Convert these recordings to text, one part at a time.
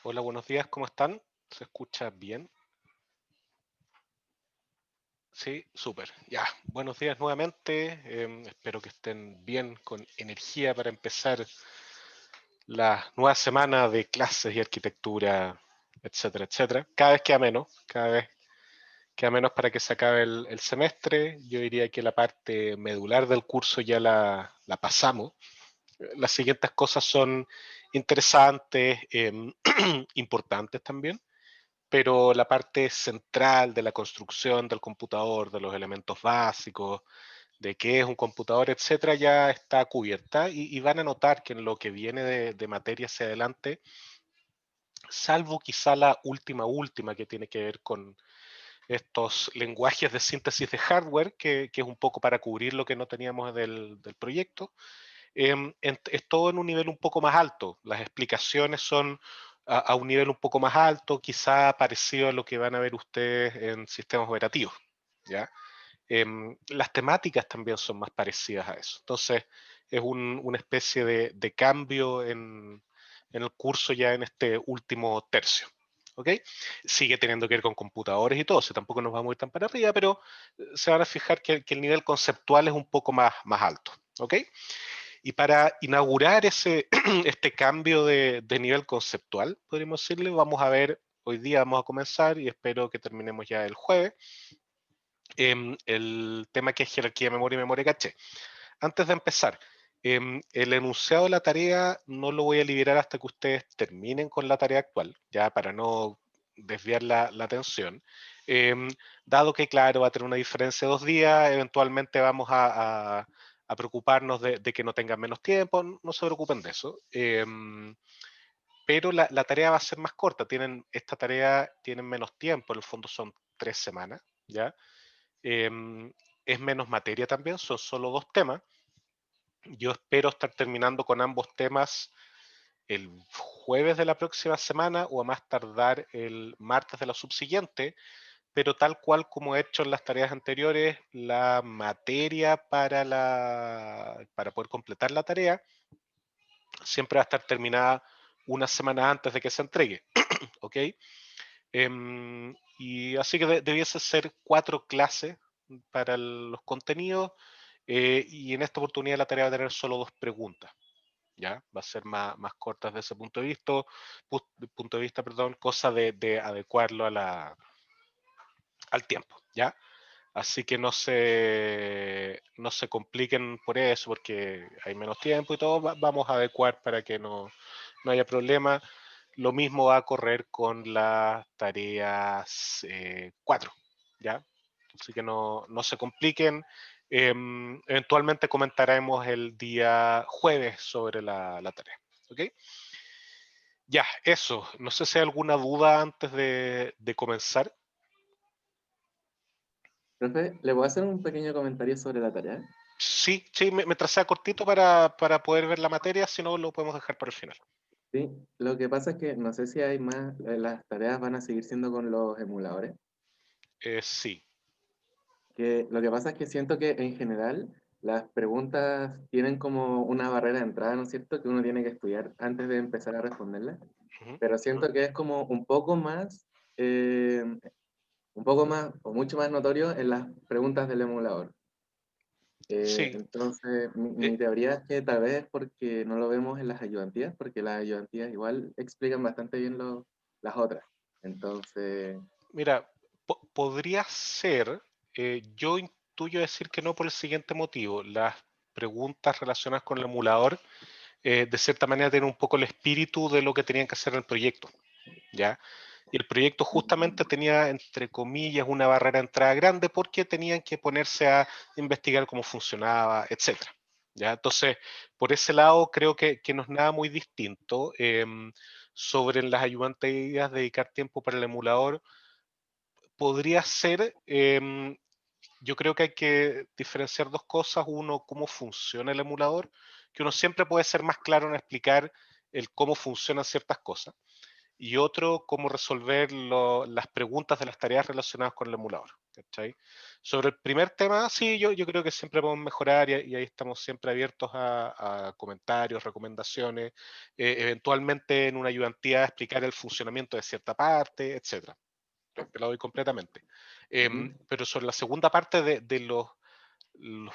Hola, buenos días, ¿cómo están? ¿Se escucha bien? Sí, súper. Ya, buenos días nuevamente. Espero que estén bien, con energía para empezar la nueva semana de clases y arquitectura, etcétera, etcétera. Cada vez queda menos para que se acabe el semestre. Yo diría que la parte medular del curso ya la pasamos. Las siguientes cosas son interesantes, importantes también, pero la parte central de la construcción del computador, de los elementos básicos, de qué es un computador, etcétera, ya está cubierta y van a notar que en lo que viene de materia hacia adelante, salvo quizá la última que tiene que ver con estos lenguajes de síntesis de hardware, que es un poco para cubrir lo que no teníamos del proyecto, es todo en un nivel un poco más alto. Las explicaciones son a un nivel un poco más alto, quizá parecido a lo que van a ver ustedes en sistemas operativos, ¿ya? Las temáticas también son más parecidas a eso. Entonces, es una especie de cambio en el curso ya en este último tercio. ¿Ok? Sigue teniendo que ver con computadores y todo, si tampoco nos vamos a ir tan para arriba, pero se van a fijar que el nivel conceptual es un poco más alto. ¿Ok? Y para inaugurar este cambio de nivel conceptual, podríamos decirle, vamos a ver, hoy día vamos a comenzar y espero que terminemos ya el jueves, el tema que es jerarquía de memoria y memoria caché. Antes de empezar, el enunciado de la tarea no lo voy a liberar hasta que ustedes terminen con la tarea actual, ya para no desviar la atención. Em, Dado que, claro, va a tener una diferencia de 2 días, eventualmente vamos a preocuparnos de que no tengan menos tiempo, no se preocupen de eso. Pero la tarea va a ser más corta, esta tarea tienen menos tiempo, en el fondo son 3 semanas, ¿ya? Em, es menos materia también, son solo 2 temas. Yo espero estar terminando con ambos temas el jueves de la próxima semana o a más tardar el martes de la subsiguiente, pero tal cual como he hecho en las tareas anteriores, la materia para poder completar la tarea siempre va a estar terminada una semana antes de que se entregue, ¿ok? Y así que debiese ser 4 clases para los contenidos, y en esta oportunidad la tarea va a tener solo 2 preguntas. ¿Ya? Va a ser más corta desde ese punto de vista, perdón, cosa de adecuarlo al tiempo, ¿ya? Así que no se compliquen por eso, porque hay menos tiempo y todo, vamos a adecuar para que no haya problema. Lo mismo va a correr con las tareas 4, ¿ya? Así que no se compliquen. Eventualmente comentaremos el día jueves sobre la tarea, ¿ok? Ya, eso. No sé si hay alguna duda antes de comenzar. Profe, ¿le puedo hacer un pequeño comentario sobre la tarea? Sí, sí, me tracé a cortito para poder ver la materia, si no lo podemos dejar para el final. Sí, lo que pasa es que no sé si hay más, las tareas van a seguir siendo con los emuladores, Sí, que lo que pasa es que siento que en general las preguntas tienen como una barrera de entrada, ¿no es cierto? Que uno tiene que estudiar antes de empezar a responderlas, ujú, pero ujú. siento que es como un poco más o mucho más notorio en las preguntas del emulador. Sí, Entonces, mi eh, teoría es que tal vez porque no lo vemos en las ayudantías, porque las ayudantías igual explican bastante bien las otras. Entonces, mira, podría ser, yo intuyo decir que no por el siguiente motivo. Las preguntas relacionadas con el emulador, de cierta manera, tienen un poco el espíritu de lo que tenían que hacer en el proyecto, ¿ya? Y el proyecto justamente tenía, entre comillas, una barrera de entrada grande porque tenían que ponerse a investigar cómo funcionaba, etcétera. ¿Ya? Entonces, por ese lado, creo que no es nada muy distinto. Sobre las ayudantías, dedicar tiempo para el emulador podría ser. Yo creo que hay que diferenciar dos cosas. Uno, cómo funciona el emulador, que uno siempre puede ser más claro en explicar el cómo funcionan ciertas cosas, y otro, cómo resolver las preguntas de las tareas relacionadas con el emulador. ¿cachai? Sobre el primer tema, sí, yo creo que siempre podemos mejorar y ahí estamos siempre abiertos a comentarios, recomendaciones, eventualmente en una ayudantía explicar el funcionamiento de cierta parte, etcétera. Te la doy completamente. Ujú. Pero sobre la segunda parte de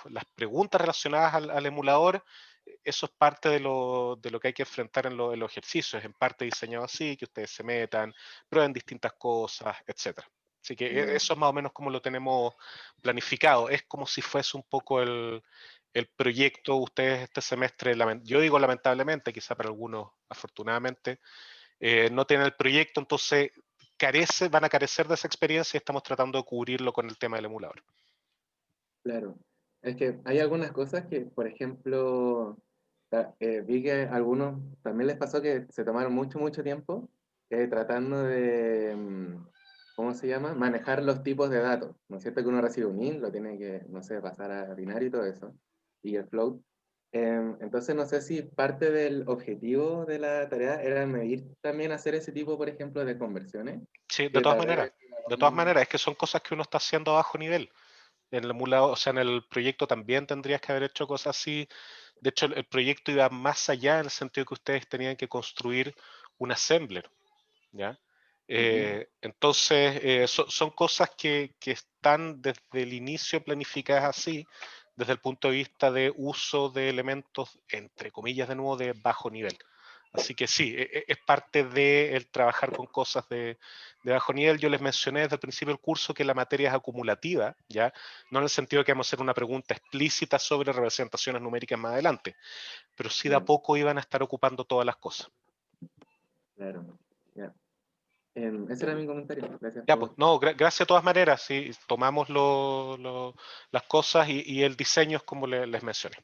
las preguntas relacionadas al emulador, eso es parte de lo que hay que enfrentar en los ejercicios, en parte diseñado así, que ustedes se metan, prueben distintas cosas, etcétera. Así que Ya. eso es más o menos como lo tenemos planificado. Es como si fuese un poco el proyecto, ustedes este semestre, yo digo lamentablemente, quizá para algunos afortunadamente, no tienen el proyecto, entonces van a carecer de esa experiencia y estamos tratando de cubrirlo con el tema del emulador. Claro, es que hay algunas cosas que, por ejemplo, vi que a algunos también les pasó que se tomaron mucho tiempo tratando de, ¿cómo se llama? Manejar los tipos de datos, ¿no es cierto? Que uno recibe un int, lo tiene que, no sé, pasar a binario y todo eso, y el float. Entonces, no sé si parte del objetivo de la tarea era medir también hacer ese tipo, por ejemplo, de conversiones, Sí, que tal vez... de todas maneras, es que son cosas que uno está haciendo a bajo nivel. En el emulador, o sea, en el proyecto también tendrías que haber hecho cosas así. De hecho, el proyecto iba más allá en el sentido que ustedes tenían que construir un assembler, ¿ya? Ujú. Entonces, son cosas que están desde el inicio planificadas así, desde el punto de vista de uso de elementos, entre comillas, de nuevo, de bajo nivel. Así que sí, es parte de el trabajar con cosas de bajo nivel. Yo les mencioné desde el principio del curso que la materia es acumulativa, ¿ya? No en el sentido de que vamos a hacer una pregunta explícita sobre representaciones numéricas más adelante, pero sí de a Ya, poco iban a estar ocupando todas las cosas. claro. Ya. Ese era mi comentario. Gracias Ya, pues, por... no, gracias de todas maneras, sí, tomamos las cosas y el diseño es como les mencioné.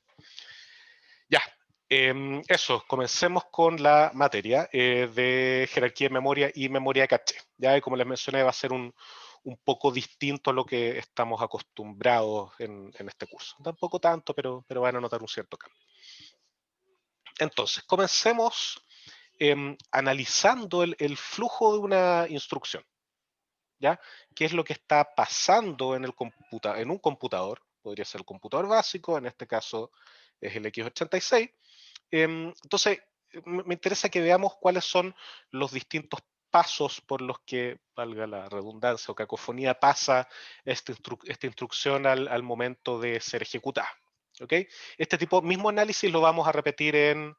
Ya, eso, comencemos con la materia de jerarquía de memoria y memoria de caché. Ya, y como les mencioné, va a ser un poco distinto a lo que estamos acostumbrados en este curso. Tampoco tanto, pero van a notar un cierto cambio. Entonces, comencemos analizando el flujo de una instrucción. ¿Ya? ¿Qué es lo que está pasando en un computador? Podría ser el computador básico, en este caso es el X86. Entonces, me interesa que veamos cuáles son los distintos pasos por los que, valga la redundancia o cacofonía, pasa esta instrucción al momento de ser ejecutada. ¿Ok? Este mismo análisis lo vamos a repetir en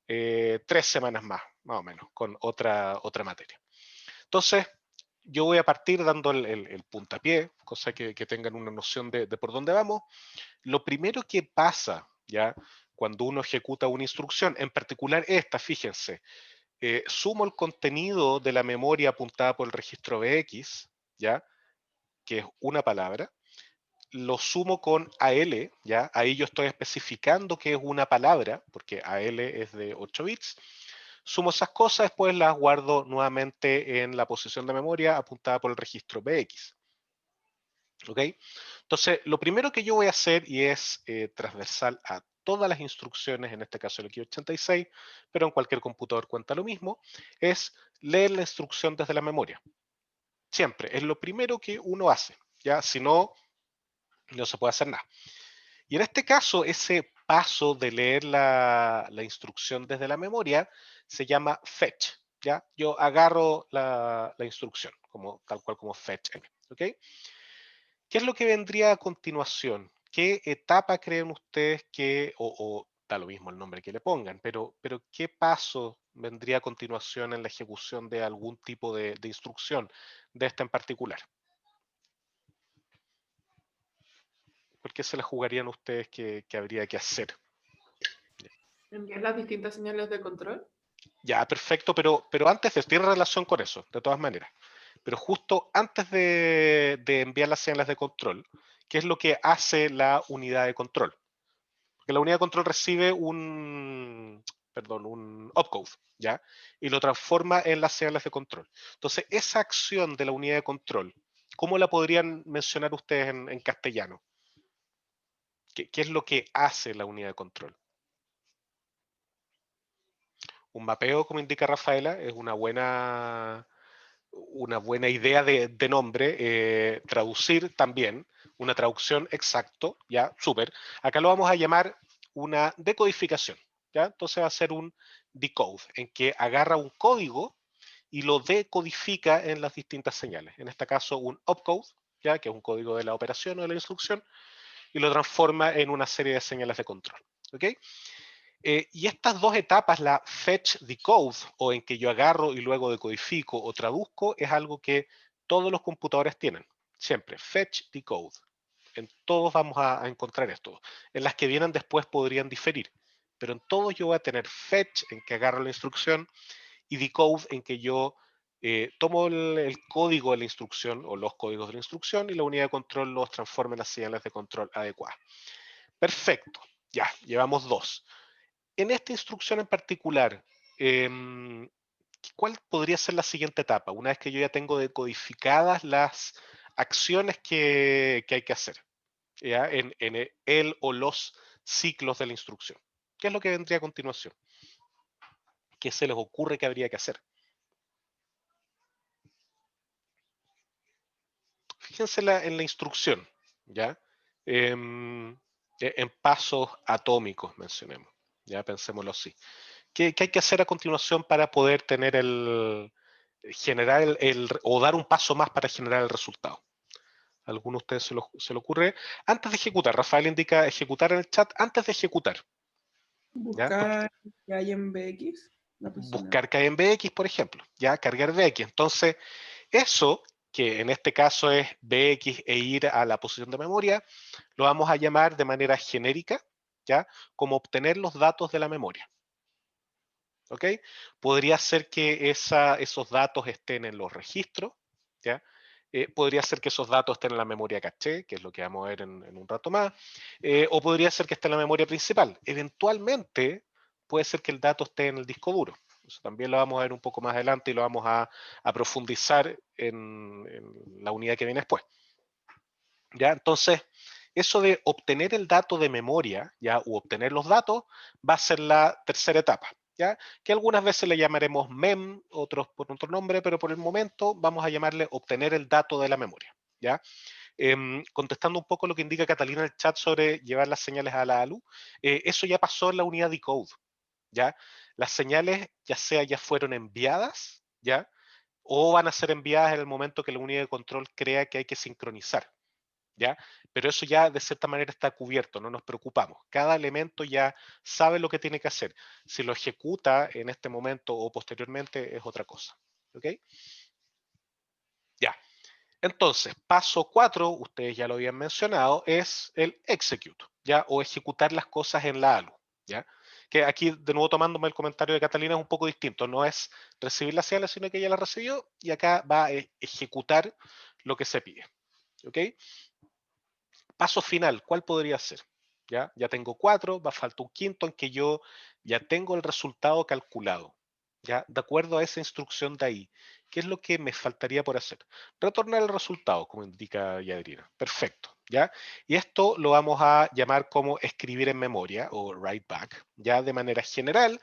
3 semanas más o menos, con otra materia. Entonces, yo voy a partir dando el puntapié, cosa que tengan una noción de por dónde vamos. Lo primero que pasa, ¿ya? Cuando uno ejecuta una instrucción, en particular esta, fíjense, sumo el contenido de la memoria apuntada por el registro BX, ¿ya? Que es una palabra, lo sumo con AL, ¿ya? Ahí yo estoy especificando que es una palabra, porque AL es de 8 bits. Sumo esas cosas, después las guardo nuevamente en la posición de memoria apuntada por el registro BX. ¿Ok? Entonces, lo primero que yo voy a hacer, y es transversal a todas las instrucciones, en este caso el X86, pero en cualquier computador cuenta lo mismo, es leer la instrucción desde la memoria. Siempre, es lo primero que uno hace, ¿ya? Si no, no se puede hacer nada. Y en este caso, ese paso de leer la instrucción desde la memoria se llama fetch, ¿ya? Yo agarro la instrucción, tal cual como fetch, ¿ok? ¿Qué es lo que vendría a continuación? ¿Qué etapa creen ustedes o da lo mismo el nombre que le pongan, pero qué paso vendría a continuación en la ejecución de algún tipo de instrucción, de esta en particular? ¿Por qué se la jugarían ustedes que habría que hacer? ¿Enviar las distintas señales de control? Ya, perfecto, pero antes de, tiene relación con eso, de todas maneras. Pero justo antes de enviar las señales de control, ¿qué es lo que hace la unidad de control? Porque la unidad de control recibe un opcode, ¿ya? Y lo transforma en las señales de control. Entonces, esa acción de la unidad de control, ¿cómo la podrían mencionar ustedes en castellano? ¿Qué es lo que hace la unidad de control? Un mapeo, como indica Rafaela, es una buena una buena idea de nombre, traducir también, una traducción exacto, ya, súper. Acá lo vamos a llamar una decodificación, ¿ya? Entonces va a ser un decode, en que agarra un código y lo decodifica en las distintas señales. En este caso, un opcode, ¿ya? Que es un código de la operación o de la instrucción, y lo transforma en una serie de señales de control, ¿ok? Y estas dos etapas, la fetch decode, o en que yo agarro y luego decodifico o traduzco, es algo que todos los computadores tienen. Siempre, fetch decode. En todos vamos a encontrar esto. En las que vienen después podrían diferir, pero en todos yo voy a tener fetch, en que agarro la instrucción, y decode, en que yo tomo el código de la instrucción o los códigos de la instrucción y la unidad de control los transforma en las señales de control adecuadas. Perfecto, ya, llevamos dos. En esta instrucción en particular, ¿cuál podría ser la siguiente etapa? Una vez que yo ya tengo decodificadas las acciones que hay que hacer, ¿ya? En el o los ciclos de la instrucción. ¿Qué es lo que vendría a continuación? ¿Qué se les ocurre que habría que hacer? Fíjense en la instrucción, ¿ya? En pasos atómicos, mencionemos, ya pensémoslo así. ¿Qué hay que hacer a continuación para poder tener generar o dar un paso más para generar el resultado? ¿Alguno de ustedes se le ocurre? Antes de ejecutar, Rafael indica ejecutar en el chat antes de ejecutar. ¿Ya? Buscar que hay en BX. Buscar que hay en BX, por ejemplo, ya cargar BX. Entonces, eso, que en este caso es BX e ir a la posición de memoria, lo vamos a llamar de manera genérica, ¿ya? Como obtener los datos de la memoria. ¿Ok? Podría ser que esos datos estén en los registros, ¿ya? Podría ser que esos datos estén en la memoria caché, que es lo que vamos a ver en un rato más, o podría ser que esté en la memoria principal. Eventualmente puede ser que el dato esté en el disco duro. Eso también lo vamos a ver un poco más adelante y lo vamos a profundizar en la unidad que viene después. ¿Ya? Entonces, eso de obtener el dato de memoria, ¿ya? U obtener los datos, va a ser la tercera etapa, ¿ya? Que algunas veces le llamaremos MEM, otros por otro nombre, pero por el momento vamos a llamarle obtener el dato de la memoria, ¿ya? Contestando un poco lo que indica Catalina en el chat sobre llevar las señales a la ALU, eso ya pasó en la unidad decode, ¿ya? Las señales ya fueron enviadas, ¿ya? O van a ser enviadas en el momento que la unidad de control crea que hay que sincronizar, ¿ya? Pero eso ya de cierta manera está cubierto, no nos preocupamos. Cada elemento ya sabe lo que tiene que hacer. Si lo ejecuta en este momento o posteriormente es otra cosa. ¿Ok? Ya. Entonces, paso 4, ustedes ya lo habían mencionado, es el execute, ¿ya? O ejecutar las cosas en la ALU, ¿ya? Que aquí, de nuevo tomándome el comentario de Catalina, es un poco distinto. No es recibir las señales, sino que ella la recibió y acá va a ejecutar lo que se pide. ¿Ok? Paso final, ¿cuál podría ser? Ya tengo 4, va falta un quinto en que yo ya tengo el resultado calculado. ¿Ya? De acuerdo a esa instrucción de ahí, ¿qué es lo que me faltaría por hacer? Retornar el resultado, como indica Yadrina. Perfecto, ¿ya? Y esto lo vamos a llamar como escribir en memoria o write back, ya de manera general,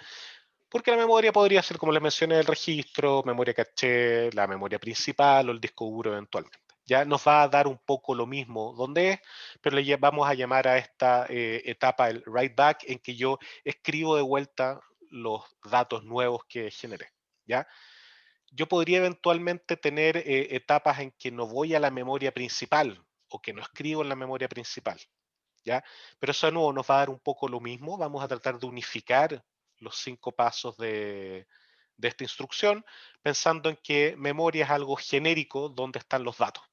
porque la memoria podría ser, como les mencioné, el registro, memoria caché, la memoria principal o el disco duro eventualmente. Ya nos va a dar un poco lo mismo donde es, pero le vamos a llamar a esta etapa el write back, en que yo escribo de vuelta los datos nuevos que generé. ¿Ya? Yo podría eventualmente tener etapas en que no voy a la memoria principal o que no escribo en la memoria principal. ¿Ya? Pero eso de nuevo nos va a dar un poco lo mismo. Vamos a tratar de unificar los 5 pasos de esta instrucción, pensando en que memoria es algo genérico donde están los datos,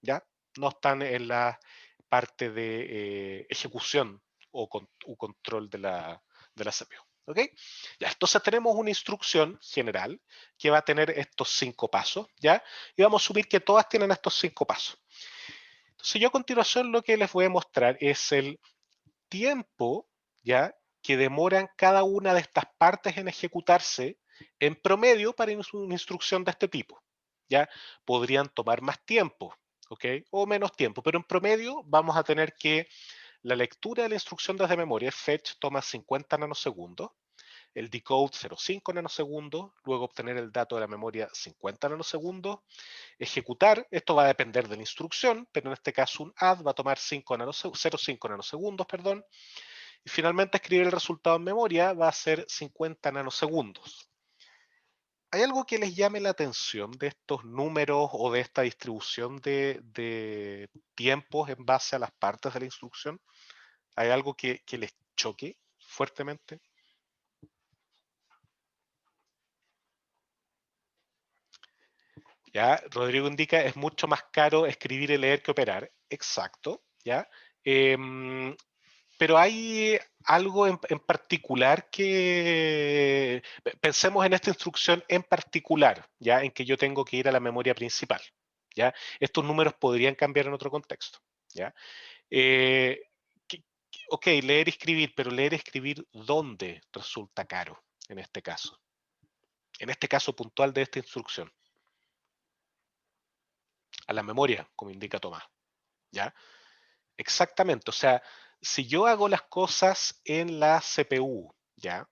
¿ya? No están en la parte de ejecución o control de la CPU. ¿Ok? Ya, entonces tenemos una instrucción general que va a tener estos 5 pasos, ¿ya? Y vamos a asumir que todas tienen estos 5 pasos. Entonces yo a continuación lo que les voy a mostrar es el tiempo, ¿ya? Que demoran cada una de estas partes en ejecutarse en promedio para una instrucción de este tipo, ¿ya? Podrían tomar más tiempo, ¿ok? O menos tiempo, pero en promedio vamos a tener que la lectura de la instrucción desde memoria, fetch, toma 50 nanosegundos, el decode 0,5 nanosegundos, luego obtener el dato de la memoria 50 nanosegundos, ejecutar, esto va a depender de la instrucción, pero en este caso un add va a tomar 0,5 nanosegundos, perdón, y finalmente escribir el resultado en memoria va a ser 50 nanosegundos. ¿Hay algo que les llame la atención de estos números o de esta distribución de tiempos en base a las partes de la instrucción? ¿Hay algo que les choque fuertemente? ¿Ya? Rodrigo indica, es mucho más caro escribir y leer que operar. Exacto, ¿ya? Pero hay algo en particular que... Pensemos en esta instrucción en particular, ¿ya? En que yo tengo que ir a la memoria principal, ¿ya? Estos números podrían cambiar en otro contexto, ¿ya? Eh, ok, leer y escribir, pero leer y escribir, ¿dónde resulta caro en este caso? En este caso puntual de esta instrucción. A la memoria, como indica Tomás, ¿ya? Exactamente, o sea, si yo hago las cosas en la CPU, ¿ya?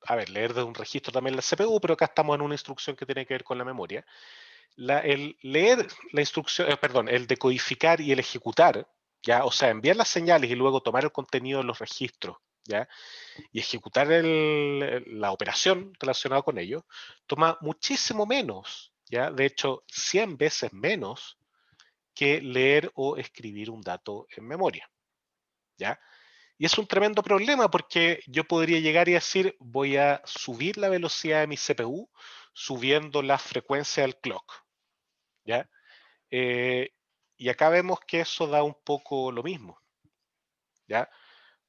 A ver, leer de un registro también la CPU, pero acá estamos en una instrucción que tiene que ver con la memoria. El leer la instrucción, perdón, el decodificar y el ejecutar, ¿ya? O sea, enviar las señales y luego tomar el contenido de los registros, ¿ya? Y ejecutar la operación relacionada con ello, toma muchísimo menos, ¿ya? De hecho, 100 veces menos que leer o escribir un dato en memoria, ¿ya? Y es un tremendo problema porque yo podría llegar y decir, voy a subir la velocidad de mi CPU subiendo la frecuencia del clock, ¿ya? Y acá vemos que eso da un poco lo mismo, ¿ya?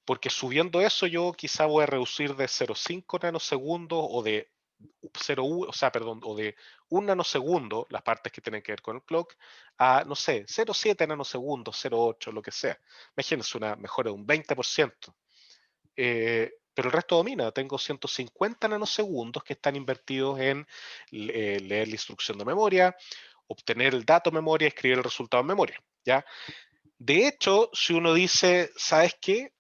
Porque subiendo eso yo quizá voy a reducir de 0,5 nanosegundos o de 0,1, o sea, perdón, o de 1 nanosegundo, las partes que tienen que ver con el clock, a, no sé, 0,7 nanosegundos, 0,8, lo que sea. Imagínense una mejora de un 20%. Pero el resto domina. Tengo 150 nanosegundos que están invertidos en leer la instrucción de memoria, obtener el dato en memoria, escribir el resultado en memoria, ¿ya? De hecho, si uno dice, ¿sabes qué?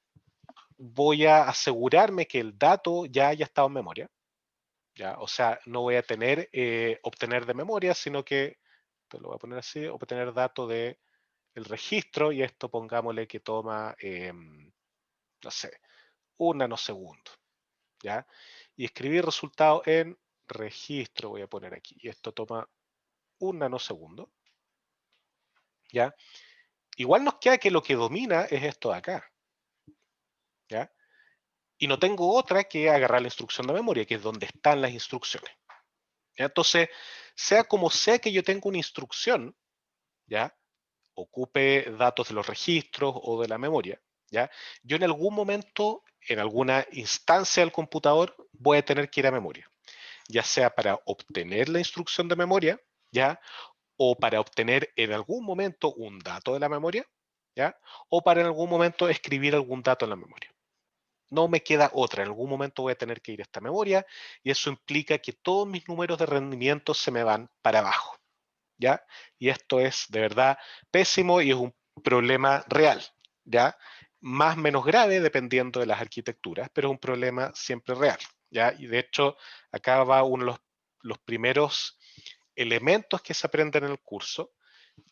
Voy a asegurarme que el dato ya haya estado en memoria, ¿ya? O sea, no voy a tener, obtener de memoria, sino que, te lo voy a poner así, obtener dato de el registro, y esto pongámosle que toma, no sé, un nanosegundo, ¿ya? Y escribir resultado en registro, voy a poner aquí, y esto toma un nanosegundo, ¿ya? Igual nos queda que lo que domina es esto de acá, ¿ya? Y no tengo otra que agarrar la instrucción de memoria, que es donde están las instrucciones, ¿ya? Entonces, sea como sea que yo tenga una instrucción, ¿ya? Ocupe datos de los registros o de la memoria, ¿ya? Yo en algún momento, en alguna instancia del computador, voy a tener que ir a memoria, ya sea para obtener la instrucción de memoria, ¿ya? O para obtener en algún momento un dato de la memoria, ¿ya? O para en algún momento escribir algún dato en la memoria. No me queda otra, en algún momento voy a tener que ir a esta memoria y eso implica que todos mis números de rendimiento se me van para abajo, ¿ya? Y esto es de verdad pésimo y es un problema real, ¿ya? Más o menos grave dependiendo de las arquitecturas, pero es un problema siempre real, ¿ya? Y de hecho, acá va uno de los primeros elementos que se aprenden en el curso,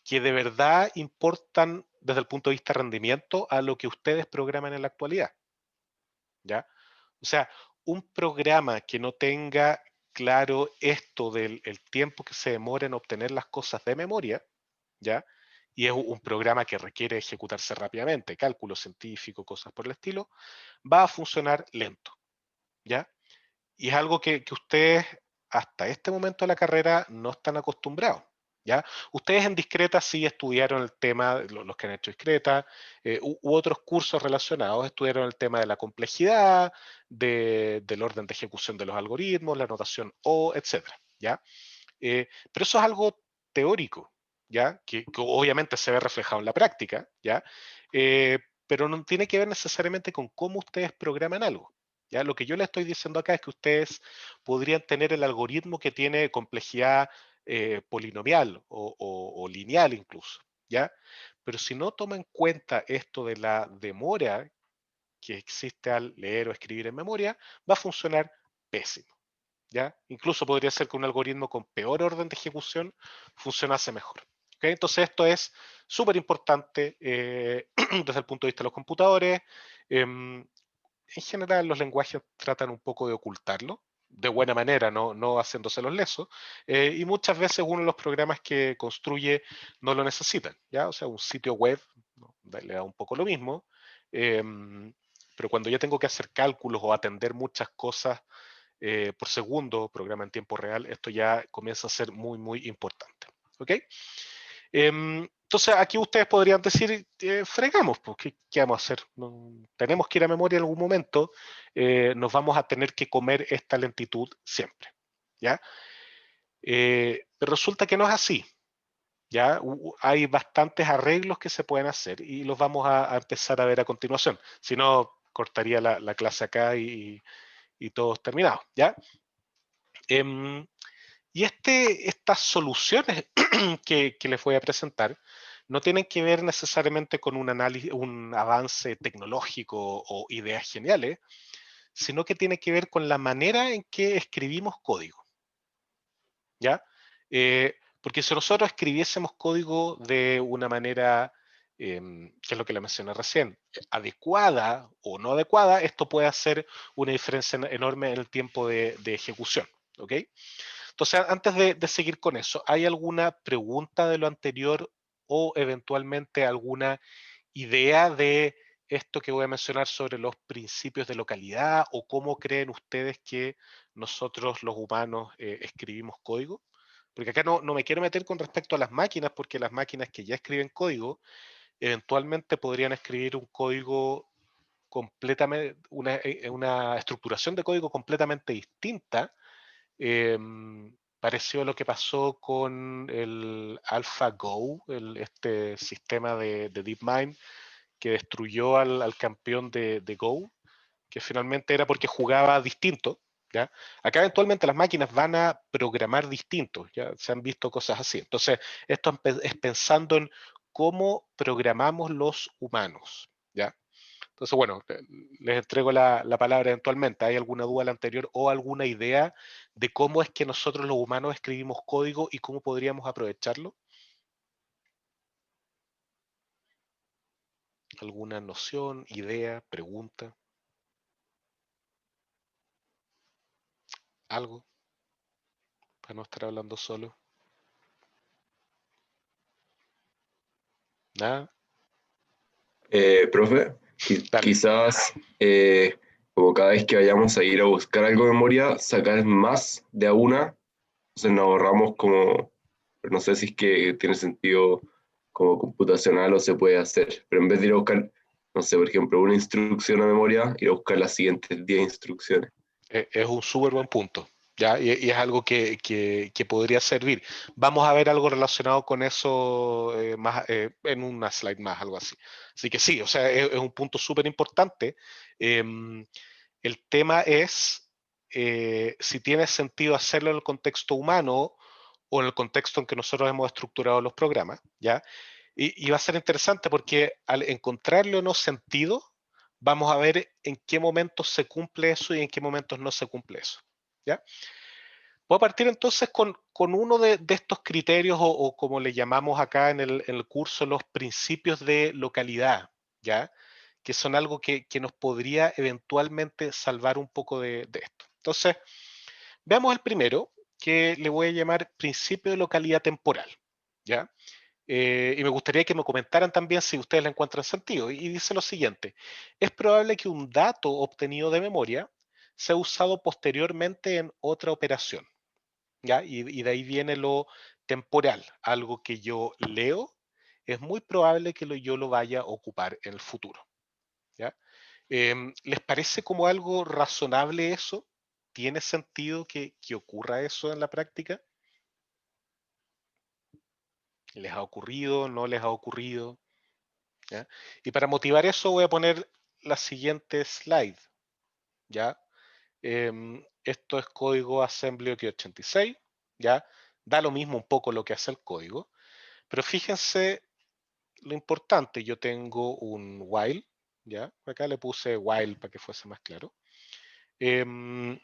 que de verdad importan desde el punto de vista de rendimiento a lo que ustedes programan en la actualidad, ¿ya? O sea, un programa que no tenga claro esto del el tiempo que se demora en obtener las cosas de memoria, ¿ya? Y es un programa que requiere ejecutarse rápidamente, cálculo científico, cosas por el estilo, va a funcionar lento, ¿ya? Y es algo que ustedes hasta este momento de la carrera no están acostumbrados, ¿ya? Ustedes en discreta sí estudiaron el tema, los que han hecho discreta, u otros cursos relacionados, estudiaron el tema de la complejidad, del orden de ejecución de los algoritmos, la notación O, etcétera, ¿ya? Pero eso es algo teórico, ¿ya? Que obviamente se ve reflejado en la práctica, ¿ya? Pero no tiene que ver necesariamente con cómo ustedes programan algo. ¿Ya? Lo que yo les estoy diciendo acá es que ustedes podrían tener el algoritmo que tiene complejidad polinomial o lineal incluso, ¿ya? Pero si no toman en cuenta esto de la demora que existe al leer o escribir en memoria va a funcionar pésimo. ¿Ya? Incluso podría ser que un algoritmo con peor orden de ejecución funcionase mejor. ¿Okay? Entonces esto es súper importante desde el punto de vista de los computadores. En general los lenguajes tratan un poco de ocultarlo, de buena manera, no haciéndose los lesos, y muchas veces uno de los programas que construye no lo necesitan, ¿ya? O sea, un sitio web, ¿no?, le da un poco lo mismo, pero cuando yo tengo que hacer cálculos o atender muchas cosas por segundo, programa en tiempo real, esto ya comienza a ser muy, muy importante, ¿ok? Entonces aquí ustedes podrían decir, fregamos, pues, ¿qué vamos a hacer? Tenemos que ir a memoria en algún momento, nos vamos a tener que comer esta lentitud siempre, ¿ya? Pero resulta que no es así, ¿ya? Hay bastantes arreglos que se pueden hacer y los vamos a empezar a ver a continuación, si no cortaría la clase acá y todos terminados, ¿ya? Y estas soluciones que les voy a presentar no tienen que ver necesariamente con un análisis, un avance tecnológico o ideas geniales, sino que tiene que ver con la manera en que escribimos código, ¿ya? Porque si nosotros escribiésemos código de una manera, que es lo que le mencioné recién, adecuada o no adecuada, esto puede hacer una diferencia enorme en el tiempo de ejecución, ¿ok? Entonces, antes de seguir con eso, ¿hay alguna pregunta de lo anterior o eventualmente alguna idea de esto que voy a mencionar sobre los principios de localidad o cómo creen ustedes que nosotros los humanos escribimos código? Porque acá no me quiero meter con respecto a las máquinas, porque las máquinas que ya escriben código eventualmente podrían escribir un código completamente, una estructuración de código completamente distinta, parecido a lo que pasó con el AlphaGo, este sistema de DeepMind que destruyó al campeón de Go, que finalmente era porque jugaba distinto, ¿ya? Acá eventualmente las máquinas van a programar distinto, ya se han visto cosas así. Entonces, esto es pensando en cómo programamos los humanos, ¿ya? Entonces, bueno, les entrego la palabra eventualmente. ¿Hay alguna duda al anterior o alguna idea de cómo es que nosotros los humanos escribimos código y cómo podríamos aprovecharlo? ¿Alguna noción, idea, pregunta? ¿Algo? Para no estar hablando solo. ¿Nada? Profe, Dale. quizás como cada vez que vayamos a ir a buscar algo de memoria, sacar más de a una, entonces nos ahorramos como, no sé si es que tiene sentido como computacional o se puede hacer, pero en vez de ir a buscar, no sé, por ejemplo, una instrucción a memoria, ir a buscar las siguientes 10 instrucciones. Es un súper buen punto, ¿ya? Y es algo que podría servir. Vamos a ver algo relacionado con eso más, en una slide más, algo así. Así que sí, o sea, es un punto súper importante. El tema es si tiene sentido hacerlo en el contexto humano o en el contexto en que nosotros hemos estructurado los programas, ¿ya? Y va a ser interesante porque al encontrarle o no sentido, vamos a ver en qué momentos se cumple eso y en qué momentos no se cumple eso, ¿ya? Voy a partir entonces con uno de estos criterios o como le llamamos acá en el curso, los principios de localidad, ¿ya? Que son algo que nos podría eventualmente salvar un poco de esto. Entonces, veamos el primero, que le voy a llamar principio de localidad temporal, ¿ya? Y me gustaría que me comentaran también si ustedes le encuentran sentido. Y dice lo siguiente: es probable que un dato obtenido de memoria sea usado posteriormente en otra operación, ¿ya? Y de ahí viene lo temporal, algo que yo leo, es muy probable que yo lo vaya a ocupar en el futuro, ¿ya? ¿Les parece como algo razonable eso? ¿Tiene sentido que ocurra eso en la práctica? ¿Les ha ocurrido? ¿No les ha ocurrido? ¿Ya? Y para motivar eso voy a poner la siguiente slide, ¿ya? Esto es código Assembly x86, ¿ya? Da lo mismo un poco lo que hace el código, pero fíjense lo importante, yo tengo un while, ¿ya? Acá le puse while para que fuese más claro. En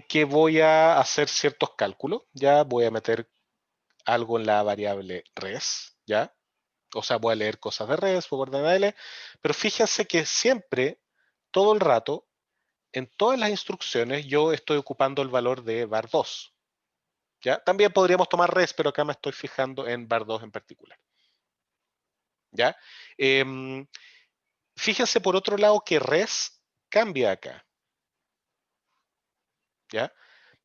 que voy a hacer ciertos cálculos, ya voy a meter algo en la variable res, ¿ya? O sea, voy a leer cosas de res, voy a ordenarle, pero fíjense que siempre, todo el rato, en todas las instrucciones, yo estoy ocupando el valor de var2, ¿ya? También podríamos tomar res, pero acá me estoy fijando en var2 en particular, ¿ya? Fíjense por otro lado que res cambia acá, ¿ya?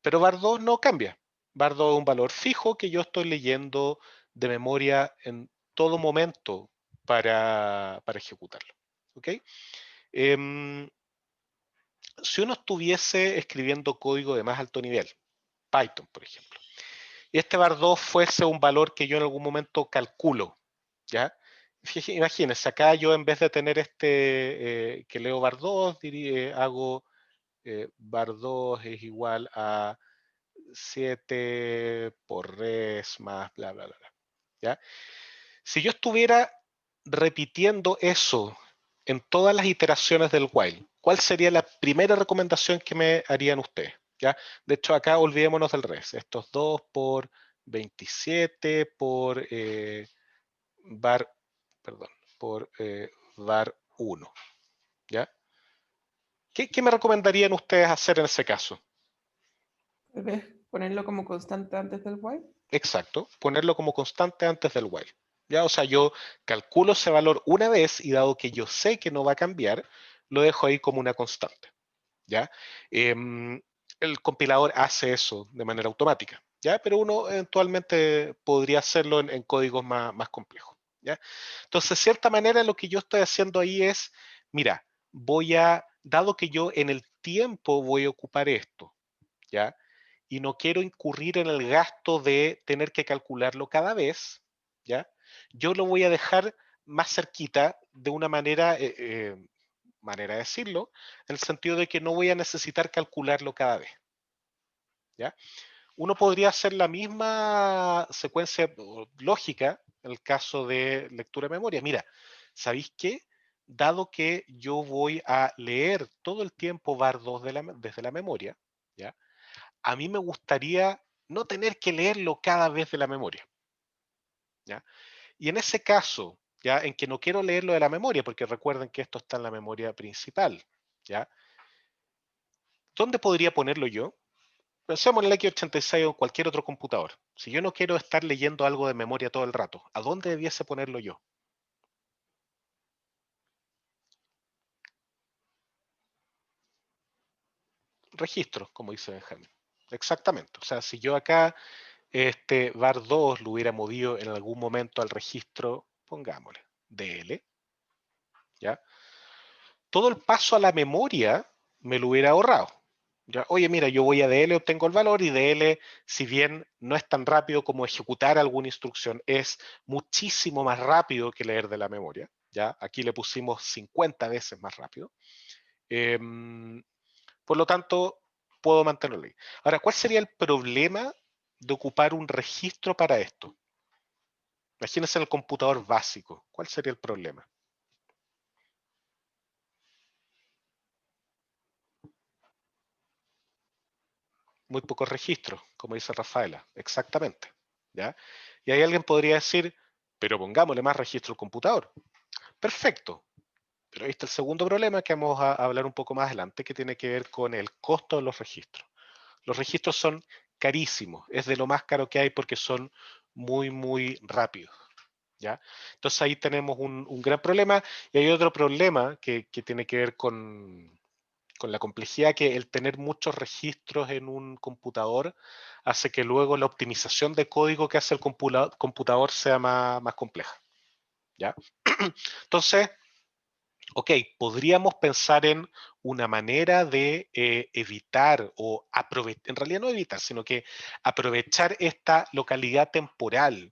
Pero var2 no cambia. var2 es un valor fijo que yo estoy leyendo de memoria en todo momento para ejecutarlo, ¿ok? Si uno estuviese escribiendo código de más alto nivel, Python, por ejemplo, y este var2 fuese un valor que yo en algún momento calculo, ¿ya? Imagínense, acá yo en vez de tener que leo var2, hago var2 es igual a 7 por res más bla, bla, bla, bla, ¿ya? Si yo estuviera repitiendo eso en todas las iteraciones del while, ¿cuál sería la primera recomendación que me harían ustedes? ¿Ya? De hecho, acá olvidémonos del res. Estos 2 por 27 por var, perdón, por var 1. ¿Ya? ¿Qué me recomendarían ustedes hacer en ese caso? Tal vez ponerlo como constante antes del while. Exacto, ponerlo como constante antes del while. ¿Ya? O sea, yo calculo ese valor una vez y dado que yo sé que no va a cambiar, lo dejo ahí como una constante. ¿Ya? El compilador hace eso de manera automática, ¿ya? Pero uno eventualmente podría hacerlo en códigos más complejos, ¿ya? Entonces, de cierta manera, lo que yo estoy haciendo ahí es, mira, dado que yo en el tiempo voy a ocupar esto, ¿ya? Y no quiero incurrir en el gasto de tener que calcularlo cada vez, ¿ya? Yo lo voy a dejar más cerquita de una manera de decirlo, en el sentido de que no voy a necesitar calcularlo cada vez, ¿ya? Uno podría hacer la misma secuencia lógica en el caso de lectura de memoria. Mira, ¿sabéis qué? Dado que yo voy a leer todo el tiempo var2 desde la memoria, ¿ya? A mí me gustaría no tener que leerlo cada vez de la memoria, ¿ya? Y en ese caso, ya en que no quiero leerlo de la memoria, porque recuerden que esto está en la memoria principal, ¿ya? ¿Dónde podría ponerlo yo? Pensemos en el X86 o en cualquier otro computador. Si yo no quiero estar leyendo algo de memoria todo el rato, ¿a dónde debiese ponerlo yo? Registro, como dice Benjamin. Exactamente. O sea, si yo acá este var2 lo hubiera movido en algún momento al registro, pongámosle, DL, ¿ya? Todo el paso a la memoria me lo hubiera ahorrado. ¿Ya? Oye, mira, yo voy a DL, obtengo el valor y DL, si bien no es tan rápido como ejecutar alguna instrucción, es muchísimo más rápido que leer de la memoria. ¿Ya? Aquí le pusimos 50 veces más rápido. Por lo tanto, puedo mantenerlo ahí. Ahora, ¿cuál sería el problema de ocupar un registro para esto? Imagínense el computador básico. ¿Cuál sería el problema? Muy pocos registros, como dice Rafaela. Exactamente. ¿Ya? Y ahí alguien podría decir, pero pongámosle más registro al computador. Perfecto. Pero ahí está el segundo problema que vamos a hablar un poco más adelante, que tiene que ver con el costo de los registros. Los registros son carísimos, es de lo más caro que hay porque son muy rápidos. ¿Ya? Entonces ahí tenemos un gran problema y hay otro problema que tiene que ver con la complejidad, que el tener muchos registros en un computador hace que luego la optimización de código que hace el computador sea más compleja. ¿Ya? Entonces, ok, podríamos pensar en una manera de evitar o aprovechar, en realidad no evitar, sino que aprovechar esta localidad temporal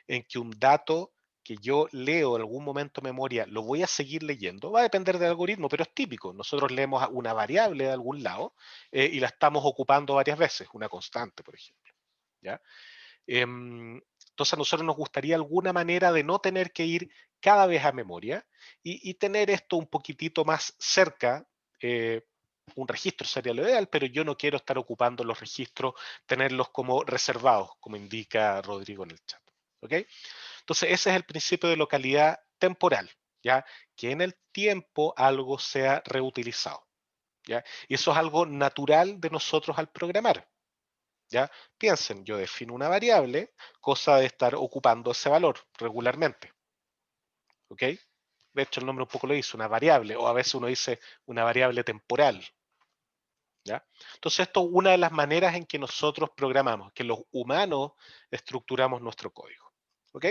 en que un dato que yo leo en algún momento en memoria lo voy a seguir leyendo, va a depender del algoritmo, pero es típico. Nosotros leemos una variable de algún lado y la estamos ocupando varias veces, una constante, por ejemplo. ¿Ya? Entonces a nosotros nos gustaría alguna manera de no tener que ir cada vez a memoria y tener esto un poquitito más cerca. Un registro sería lo ideal, pero yo no quiero estar ocupando los registros, tenerlos como reservados, como indica Rodrigo en el chat. ¿Ok? Entonces ese es el principio de localidad temporal, ¿ya? Que en el tiempo algo sea reutilizado, ¿ya? Y eso es algo natural de nosotros al programar, ¿ya? Piensen, yo defino una variable, cosa de estar ocupando ese valor regularmente, ¿ok? De hecho, el nombre un poco lo dice, una variable, o a veces uno dice una variable temporal, ¿ya? Entonces esto es una de las maneras en que nosotros programamos, que los humanos estructuramos nuestro código, ¿ok?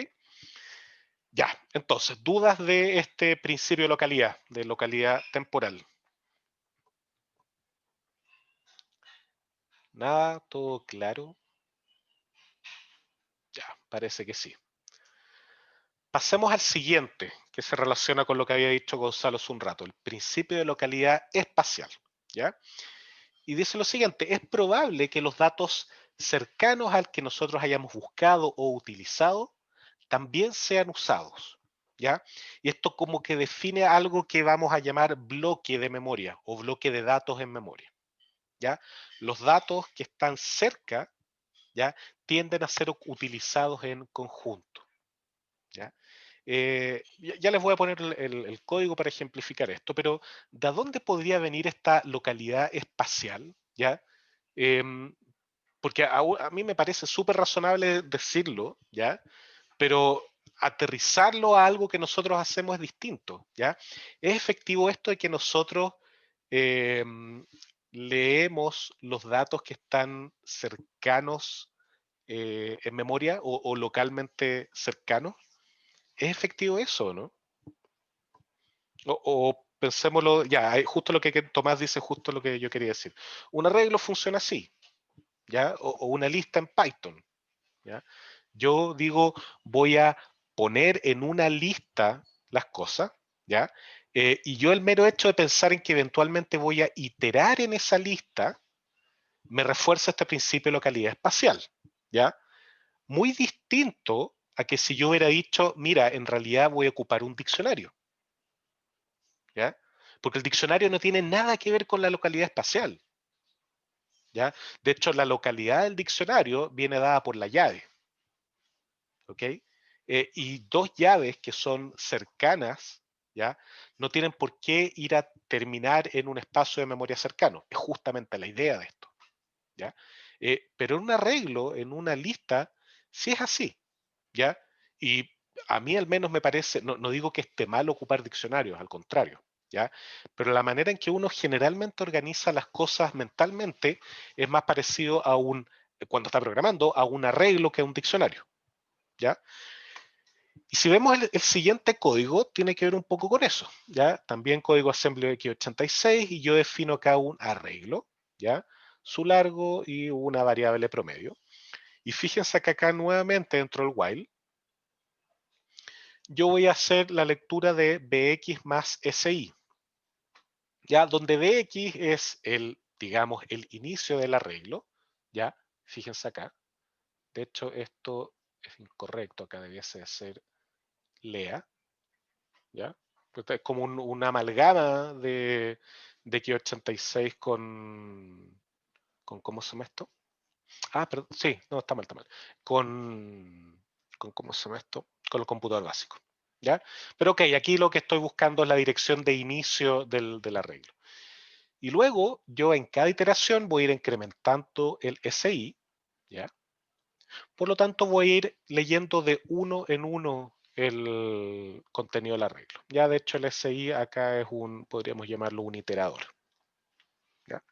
Ya, entonces, dudas de este principio de localidad temporal. Nada, todo claro. Ya, parece que sí. Pasemos al siguiente, que se relaciona con lo que había dicho Gonzalo hace un rato, el principio de localidad espacial, ¿ya? Y dice lo siguiente, es probable que los datos cercanos al que nosotros hayamos buscado o utilizado también sean usados, ¿ya? Y esto como que define algo que vamos a llamar bloque de memoria o bloque de datos en memoria, ¿ya? Los datos que están cerca, ¿ya? Tienden a ser utilizados en conjunto, ¿ya? Ya les voy a poner el código para ejemplificar esto, pero ¿de dónde podría venir esta localidad espacial? ¿Ya? Em, porque a mí me parece súper razonable decirlo, ¿ya? Pero aterrizarlo a algo que nosotros hacemos es distinto, ¿ya? ¿Es efectivo esto de que nosotros em, leemos los datos que están cercanos en memoria o localmente cercanos? ¿Es efectivo eso, no? O pensémoslo, ya, justo lo que Tomás dice, justo lo que yo quería decir. Un arreglo funciona así, ¿ya? O una lista en Python, ¿ya? Yo digo, voy a poner en una lista las cosas, ¿ya? Y yo el mero hecho de pensar en que eventualmente voy a iterar en esa lista, me refuerza este principio de localidad espacial, ¿ya? Muy distinto a que si yo hubiera dicho, mira, en realidad voy a ocupar un diccionario, ¿ya? Porque el diccionario no tiene nada que ver con la localidad espacial, ¿ya? De hecho, la localidad del diccionario viene dada por la llave, ¿ok? Y dos llaves que son cercanas, ¿ya? No tienen por qué ir a terminar en un espacio de memoria cercano. Es justamente la idea de esto, ¿ya? Pero en un arreglo, en una lista, sí es así, ¿ya? Y a mí al menos me parece, no digo que esté mal ocupar diccionarios, al contrario, ¿ya? Pero la manera en que uno generalmente organiza las cosas mentalmente es más parecido a cuando está programando, a un arreglo que a un diccionario, ¿ya? Y si vemos el siguiente código, tiene que ver un poco con eso, ¿ya? También código assembly x86 y yo defino acá un arreglo, ¿ya? Su largo y una variable promedio. Y fíjense que acá nuevamente dentro del while, yo voy a hacer la lectura de bx más si, ¿ya? Donde bx es digamos, el inicio del arreglo, ¿ya? Fíjense acá. De hecho, esto es incorrecto, acá debiese ser lea, ¿ya? Pues es como una amalgama de x86 con ¿cómo se llama esto? Ah, perdón, sí, no, está mal, está mal. Con ¿cómo se llama esto? Con el computador básico, ¿ya? Pero ok, aquí lo que estoy buscando es la dirección de inicio del arreglo. Y luego yo en cada iteración voy a ir incrementando el SI, ¿ya? Por lo tanto voy a ir leyendo de uno en uno el contenido del arreglo. Ya de hecho el SI acá es podríamos llamarlo un iterador, ¿ya?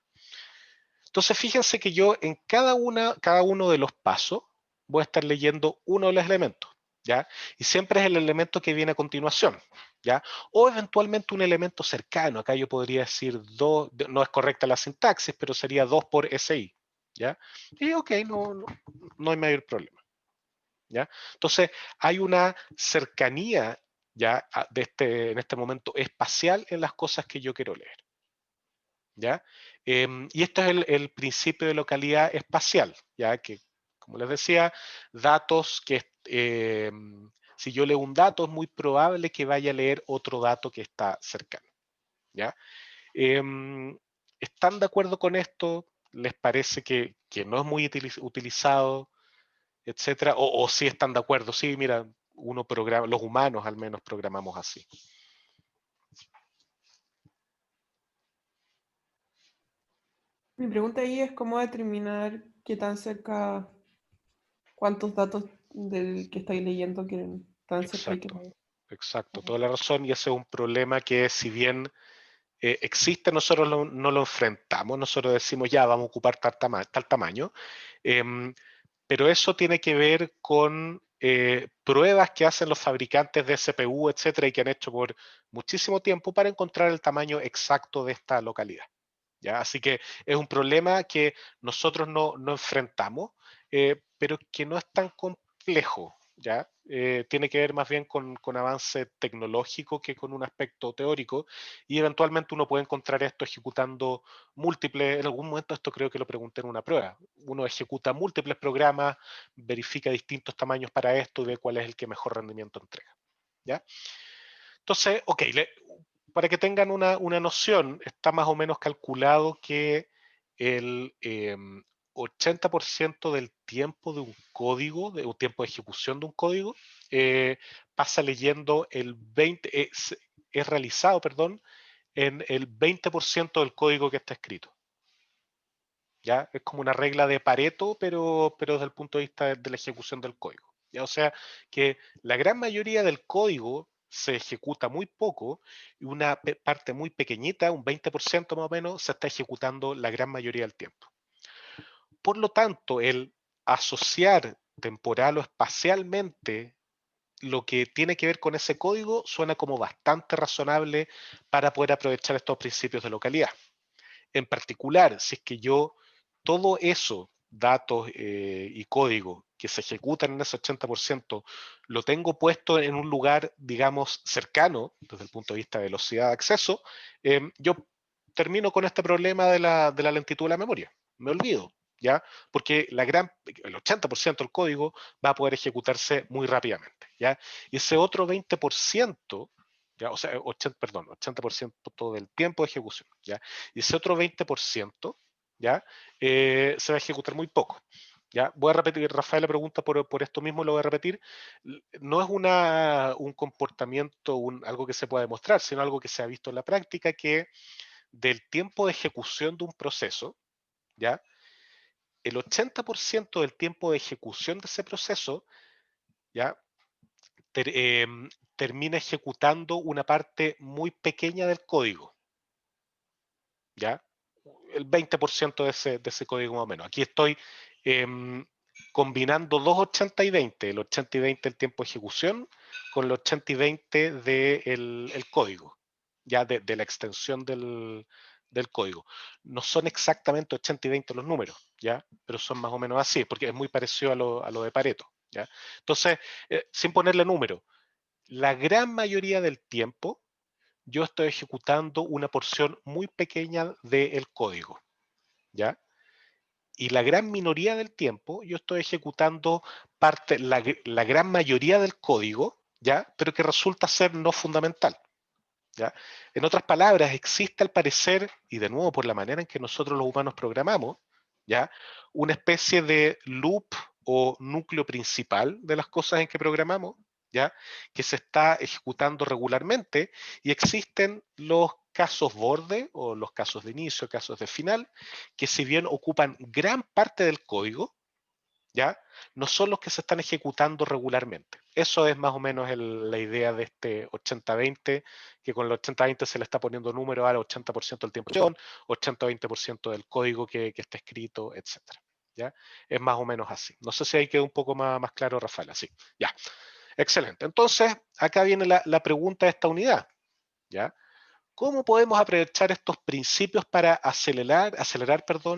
Entonces fíjense que yo en cada uno de los pasos voy a estar leyendo uno de los elementos, ¿ya? Y siempre es el elemento que viene a continuación, ¿ya? O eventualmente un elemento cercano. Acá yo podría decir 2, no es correcta la sintaxis, pero sería 2 por SI, ¿ya? Y ok, no hay mayor problema, ¿ya? Entonces hay una cercanía ya en este momento espacial en las cosas que yo quiero leer, ¿ya? Y esto es el principio de localidad espacial, ¿ya? Que Como les decía, datos que, si yo leo un dato, es muy probable que vaya a leer otro dato que está cercano, ¿ya? ¿Están de acuerdo con esto? ¿Les parece que no es muy utilizado, etcétera? O si están de acuerdo, sí, mira, uno programa, los humanos al menos programamos así. Mi pregunta ahí es cómo determinar qué tan cerca, cuántos datos del que estáis leyendo que tan cerca hay que Exacto, leer. exacto, toda la razón, y ese es un problema que si bien existe, nosotros no lo enfrentamos, nosotros decimos ya vamos a ocupar tal tamaño, pero eso tiene que ver con pruebas que hacen los fabricantes de CPU, etcétera, y que han hecho por muchísimo tiempo para encontrar el tamaño exacto de esta localidad. ¿Ya? Así que es un problema que nosotros no enfrentamos, pero que no es tan complejo. ¿Ya? Tiene que ver más bien con avance tecnológico que con un aspecto teórico, y eventualmente uno puede encontrar esto ejecutando múltiples, en algún momento esto creo que lo pregunté en una prueba, uno ejecuta múltiples programas, verifica distintos tamaños para esto y ve cuál es el que mejor rendimiento entrega. ¿Ya? Entonces, ok, para que tengan una noción, está más o menos calculado que el 80% del tiempo de un código, de un tiempo de ejecución de un código, pasa leyendo el 20, es realizado, perdón, en el 20% del código que está escrito. ¿Ya? Es como una regla de Pareto, pero desde el punto de vista de la ejecución del código. ¿Ya? O sea, que la gran mayoría del código se ejecuta muy poco y una parte muy pequeñita, un 20% más o menos, se está ejecutando la gran mayoría del tiempo. Por lo tanto, el asociar temporal o espacialmente lo que tiene que ver con ese código suena como bastante razonable para poder aprovechar estos principios de localidad. En particular, si es que yo todo eso, datos y código que se ejecutan en ese 80%, lo tengo puesto en un lugar, digamos, cercano, desde el punto de vista de velocidad de acceso, yo termino con este problema de la lentitud de la memoria. Me olvido, ¿ya? Porque el 80% del código va a poder ejecutarse muy rápidamente, ¿ya? Y ese otro 20%, ¿ya? O sea, 80% del tiempo de ejecución, ¿ya? Y ese otro 20%, ¿ya? Se va a ejecutar muy poco. ¿Ya? Voy a repetir, Rafael, la pregunta por esto mismo, lo voy a repetir. No es un comportamiento, algo que se pueda demostrar, sino algo que se ha visto en la práctica, que del tiempo de ejecución de un proceso, ¿ya? El 80% del tiempo de ejecución de ese proceso, ¿ya? Termina ejecutando una parte muy pequeña del código, ¿ya? El 20% de ese código más o menos. Aquí estoy combinando dos 80 y 20, el 80 y 20 el tiempo de ejecución con el 80 y 20 del el código, ya de la extensión del código. No son exactamente 80 y 20 los números, ¿ya? Pero son más o menos así, porque es muy parecido a lo de Pareto, ¿ya? Entonces, sin ponerle número, la gran mayoría del tiempo yo estoy ejecutando una porción muy pequeña del código, ¿ya? Y la gran minoría del tiempo yo estoy ejecutando la gran mayoría del código, ¿ya? Pero que resulta ser no fundamental, ¿ya? En otras palabras, existe al parecer, y de nuevo por la manera en que nosotros los humanos programamos, ¿ya? Una especie de loop o núcleo principal de las cosas en que programamos, ¿ya? Que se está ejecutando regularmente, y existen los casos borde o los casos de inicio, casos de final, que si bien ocupan gran parte del código, ¿ya? No son los que se están ejecutando regularmente. Eso es más o menos la idea de este 80-20, que con el 80-20 se le está poniendo número al 80% del tiempo, 80-20% del código que está escrito, etc. ¿Ya? Es más o menos así. No sé si ahí quedó un poco más claro, Rafael. Así. Ya. Excelente. Entonces, acá viene la pregunta de esta unidad. ¿Ya? ¿Cómo podemos aprovechar estos principios para acelerar,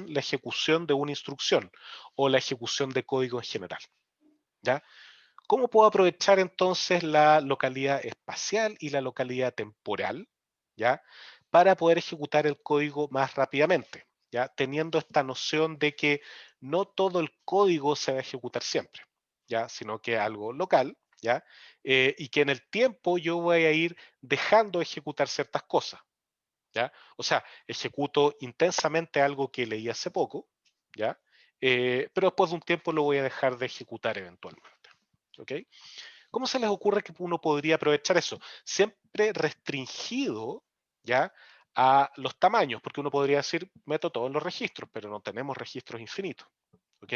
la ejecución de una instrucción o la ejecución de código en general? ¿Ya? ¿Cómo puedo aprovechar entonces la localidad espacial y la localidad temporal, ¿ya? Para poder ejecutar el código más rápidamente, ¿ya? Teniendo esta noción de que no todo el código se va a ejecutar siempre, ¿ya? Sino que algo local, ¿ya? Y que en el tiempo yo voy a ir dejando de ejecutar ciertas cosas, ¿ya? O sea, ejecuto intensamente algo que leí hace poco, ¿ya? Pero después de un tiempo lo voy a dejar de ejecutar eventualmente, ¿ok? ¿Cómo se les ocurre que uno podría aprovechar eso? Siempre restringido, ¿ya? A los tamaños, porque uno podría decir, meto todos los registros, pero no tenemos registros infinitos, ¿ok?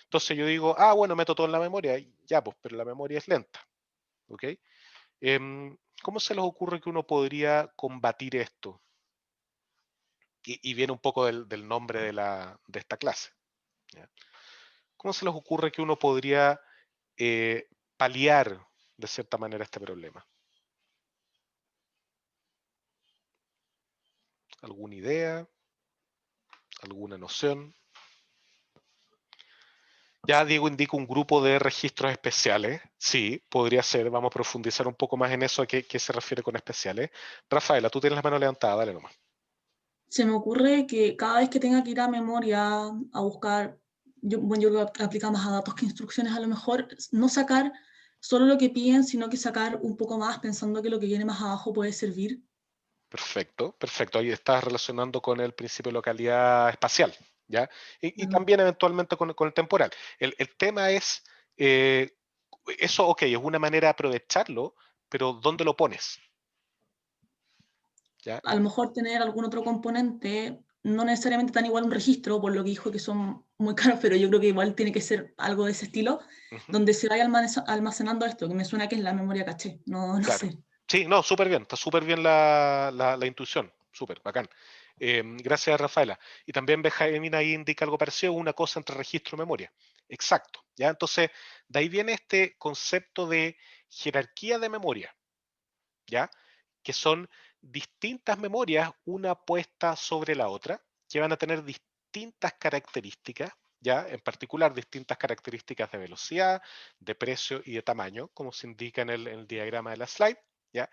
Entonces yo digo, bueno, meto todo en la memoria, ya, pues, pero la memoria es lenta, ¿ok? ¿Cómo se les ocurre que uno podría combatir esto? Y viene un poco del nombre de esta clase, ¿ya? ¿Cómo se les ocurre que uno podría paliar de cierta manera este problema? ¿Alguna idea? ¿Alguna noción? Ya Diego indica un grupo de registros especiales. Sí, podría ser. Vamos a profundizar un poco más en eso. ¿A qué se refiere con especiales? Rafaela, tú tienes la mano levantada, dale nomás. Se me ocurre que cada vez que tenga que ir a memoria a buscar, yo creo que aplica más a datos que instrucciones, a lo mejor no sacar solo lo que piden, sino que sacar un poco más pensando que lo que viene más abajo puede servir. Perfecto, perfecto. Ahí estás relacionando con el principio de localidad espacial, ¿ya? Y también eventualmente con el temporal. El tema es, eso, ok, es una manera de aprovecharlo, pero ¿dónde lo pones? ¿Ya? A lo mejor tener algún otro componente, no necesariamente tan igual un registro, por lo que dijo que son muy caros, pero yo creo que igual tiene que ser algo de ese estilo, donde se vaya almacenando esto, que me suena que es la memoria caché, no Claro. sé. Sí, no, súper bien, está súper bien la intuición, súper, bacán. Gracias, Rafaela. Y también Benjamín ahí indica algo parecido, una cosa entre registro y memoria. Exacto, ¿ya? Entonces, de ahí viene este concepto de jerarquía de memoria, ¿ya? Que son distintas memorias, una puesta sobre la otra, que van a tener distintas características, ¿ya? En particular, distintas características de velocidad, de precio y de tamaño, como se indica en el diagrama de la slide, ¿ya?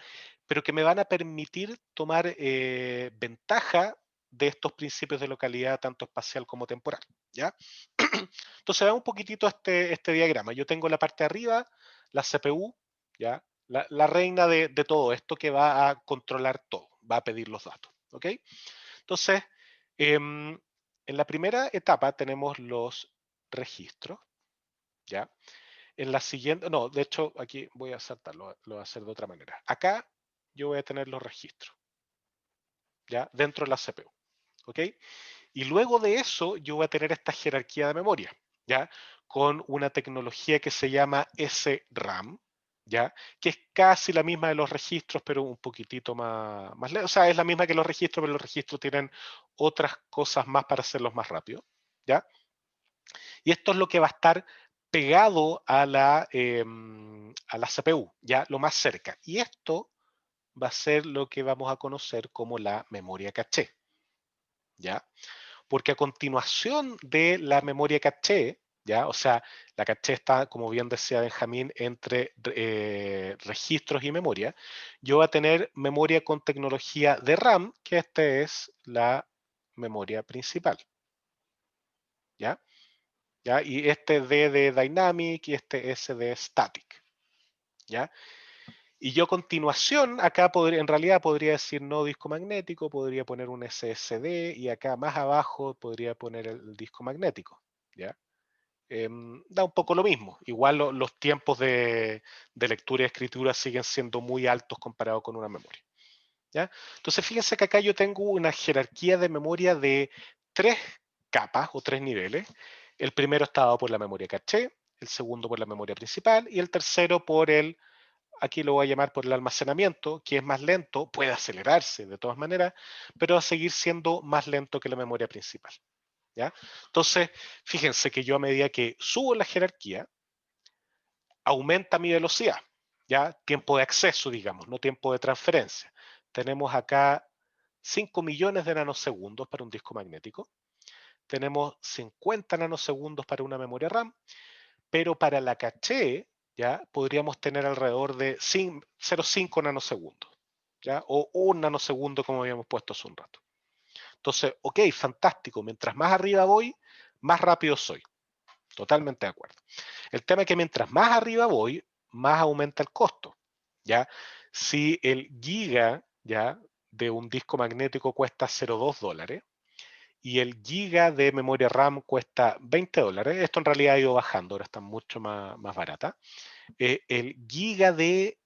Pero que me van a permitir tomar ventaja de estos principios de localidad, tanto espacial como temporal, ¿ya? Entonces, veamos un poquitito este diagrama. Yo tengo la parte de arriba, la CPU, ¿ya? La reina de todo esto que va a controlar todo, va a pedir los datos, ¿ok? Entonces, en la primera etapa tenemos los registros, ¿ya? En la siguiente, no, de hecho, aquí voy a saltarlo, lo voy a hacer de otra manera. Acá yo voy a tener los registros, ¿ya? Dentro de la CPU, ¿ok? Y luego de eso yo voy a tener esta jerarquía de memoria, ¿ya? Con una tecnología que se llama SRAM, ¿ya? Que es casi la misma de los registros, pero un poquitito más lento. O sea, es la misma que los registros, pero los registros tienen otras cosas más para hacerlos más rápido, ¿ya? Y esto es lo que va a estar pegado a la CPU, ¿ya? Lo más cerca. Y esto va a ser lo que vamos a conocer como la memoria caché, ¿ya? Porque a continuación de la memoria caché, ¿ya? O sea, la caché está, como bien decía Benjamín, entre registros y memoria. Yo voy a tener memoria con tecnología de RAM, que esta es la memoria principal, ¿ya? ¿Ya? Y este D de Dynamic y este S de Static, ¿ya? Y yo a continuación, acá en realidad podría decir no disco magnético, podría poner un SSD y acá más abajo podría poner el disco magnético, ¿ya? Da un poco lo mismo. Igual los tiempos de lectura y escritura siguen siendo muy altos comparado con una memoria, ¿ya? Entonces fíjense que acá yo tengo una jerarquía de memoria de 3 capas o 3 niveles. El primero está dado por la memoria caché, el segundo por la memoria principal y el tercero por aquí lo voy a llamar por el almacenamiento, que es más lento, puede acelerarse de todas maneras, pero va a seguir siendo más lento que la memoria principal, ¿ya? Entonces, fíjense que yo a medida que subo la jerarquía, aumenta mi velocidad, ¿ya? Tiempo de acceso, digamos, no tiempo de transferencia. Tenemos acá 5 millones de nanosegundos para un disco magnético, tenemos 50 nanosegundos para una memoria RAM, pero para la caché, ¿ya? Podríamos tener alrededor de 0,5 nanosegundos, ¿ya? O 1 nanosegundo como habíamos puesto hace un rato. Entonces, ok, fantástico, mientras más arriba voy, más rápido soy. Totalmente de acuerdo. El tema es que mientras más arriba voy, más aumenta el costo, ¿ya? Si el giga, ¿ya?, de un disco magnético cuesta $0.2 y el giga de memoria RAM cuesta $20, esto en realidad ha ido bajando, ahora está mucho más barata. El giga de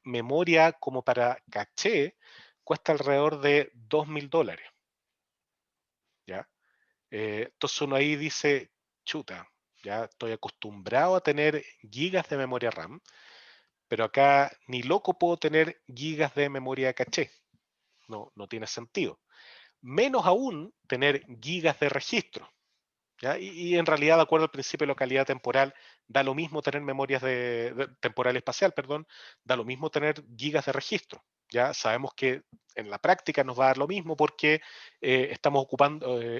memoria como para caché cuesta alrededor de $2.000, ¿ya? Entonces uno ahí dice, chuta, ya estoy acostumbrado a tener gigas de memoria RAM, pero acá ni loco puedo tener gigas de memoria caché. No tiene sentido. Menos aún tener gigas de registro. ¿Ya? Y en realidad, de acuerdo al principio de localidad temporal, da lo mismo tener memorias temporal espacial, perdón, da lo mismo tener gigas de registro. Ya sabemos que en la práctica nos va a dar lo mismo porque estamos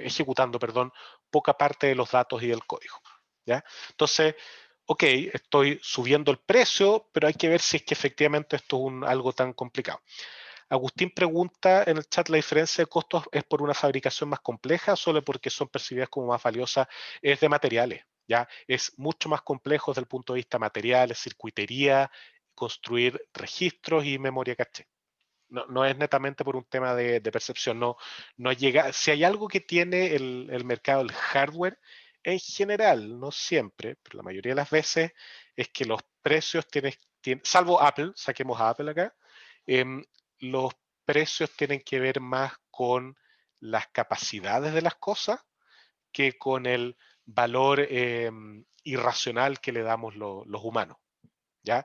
ejecutando, perdón, poca parte de los datos y del código. ¿Ya? Entonces, ok, estoy subiendo el precio, pero hay que ver si es que efectivamente esto es algo tan complicado. Agustín pregunta en el chat, ¿la diferencia de costos es por una fabricación más compleja o solo porque son percibidas como más valiosas? Es de materiales, ¿ya? Es mucho más complejo desde el punto de vista materiales, circuitería, construir registros y memoria caché. No es netamente por un tema de percepción, no llega. Si hay algo que tiene el mercado, el hardware, en general, no siempre, pero la mayoría de las veces, es que los precios tienen salvo Apple, saquemos a Apple acá, los precios tienen que ver más con las capacidades de las cosas que con el valor irracional que le damos los humanos, ¿ya?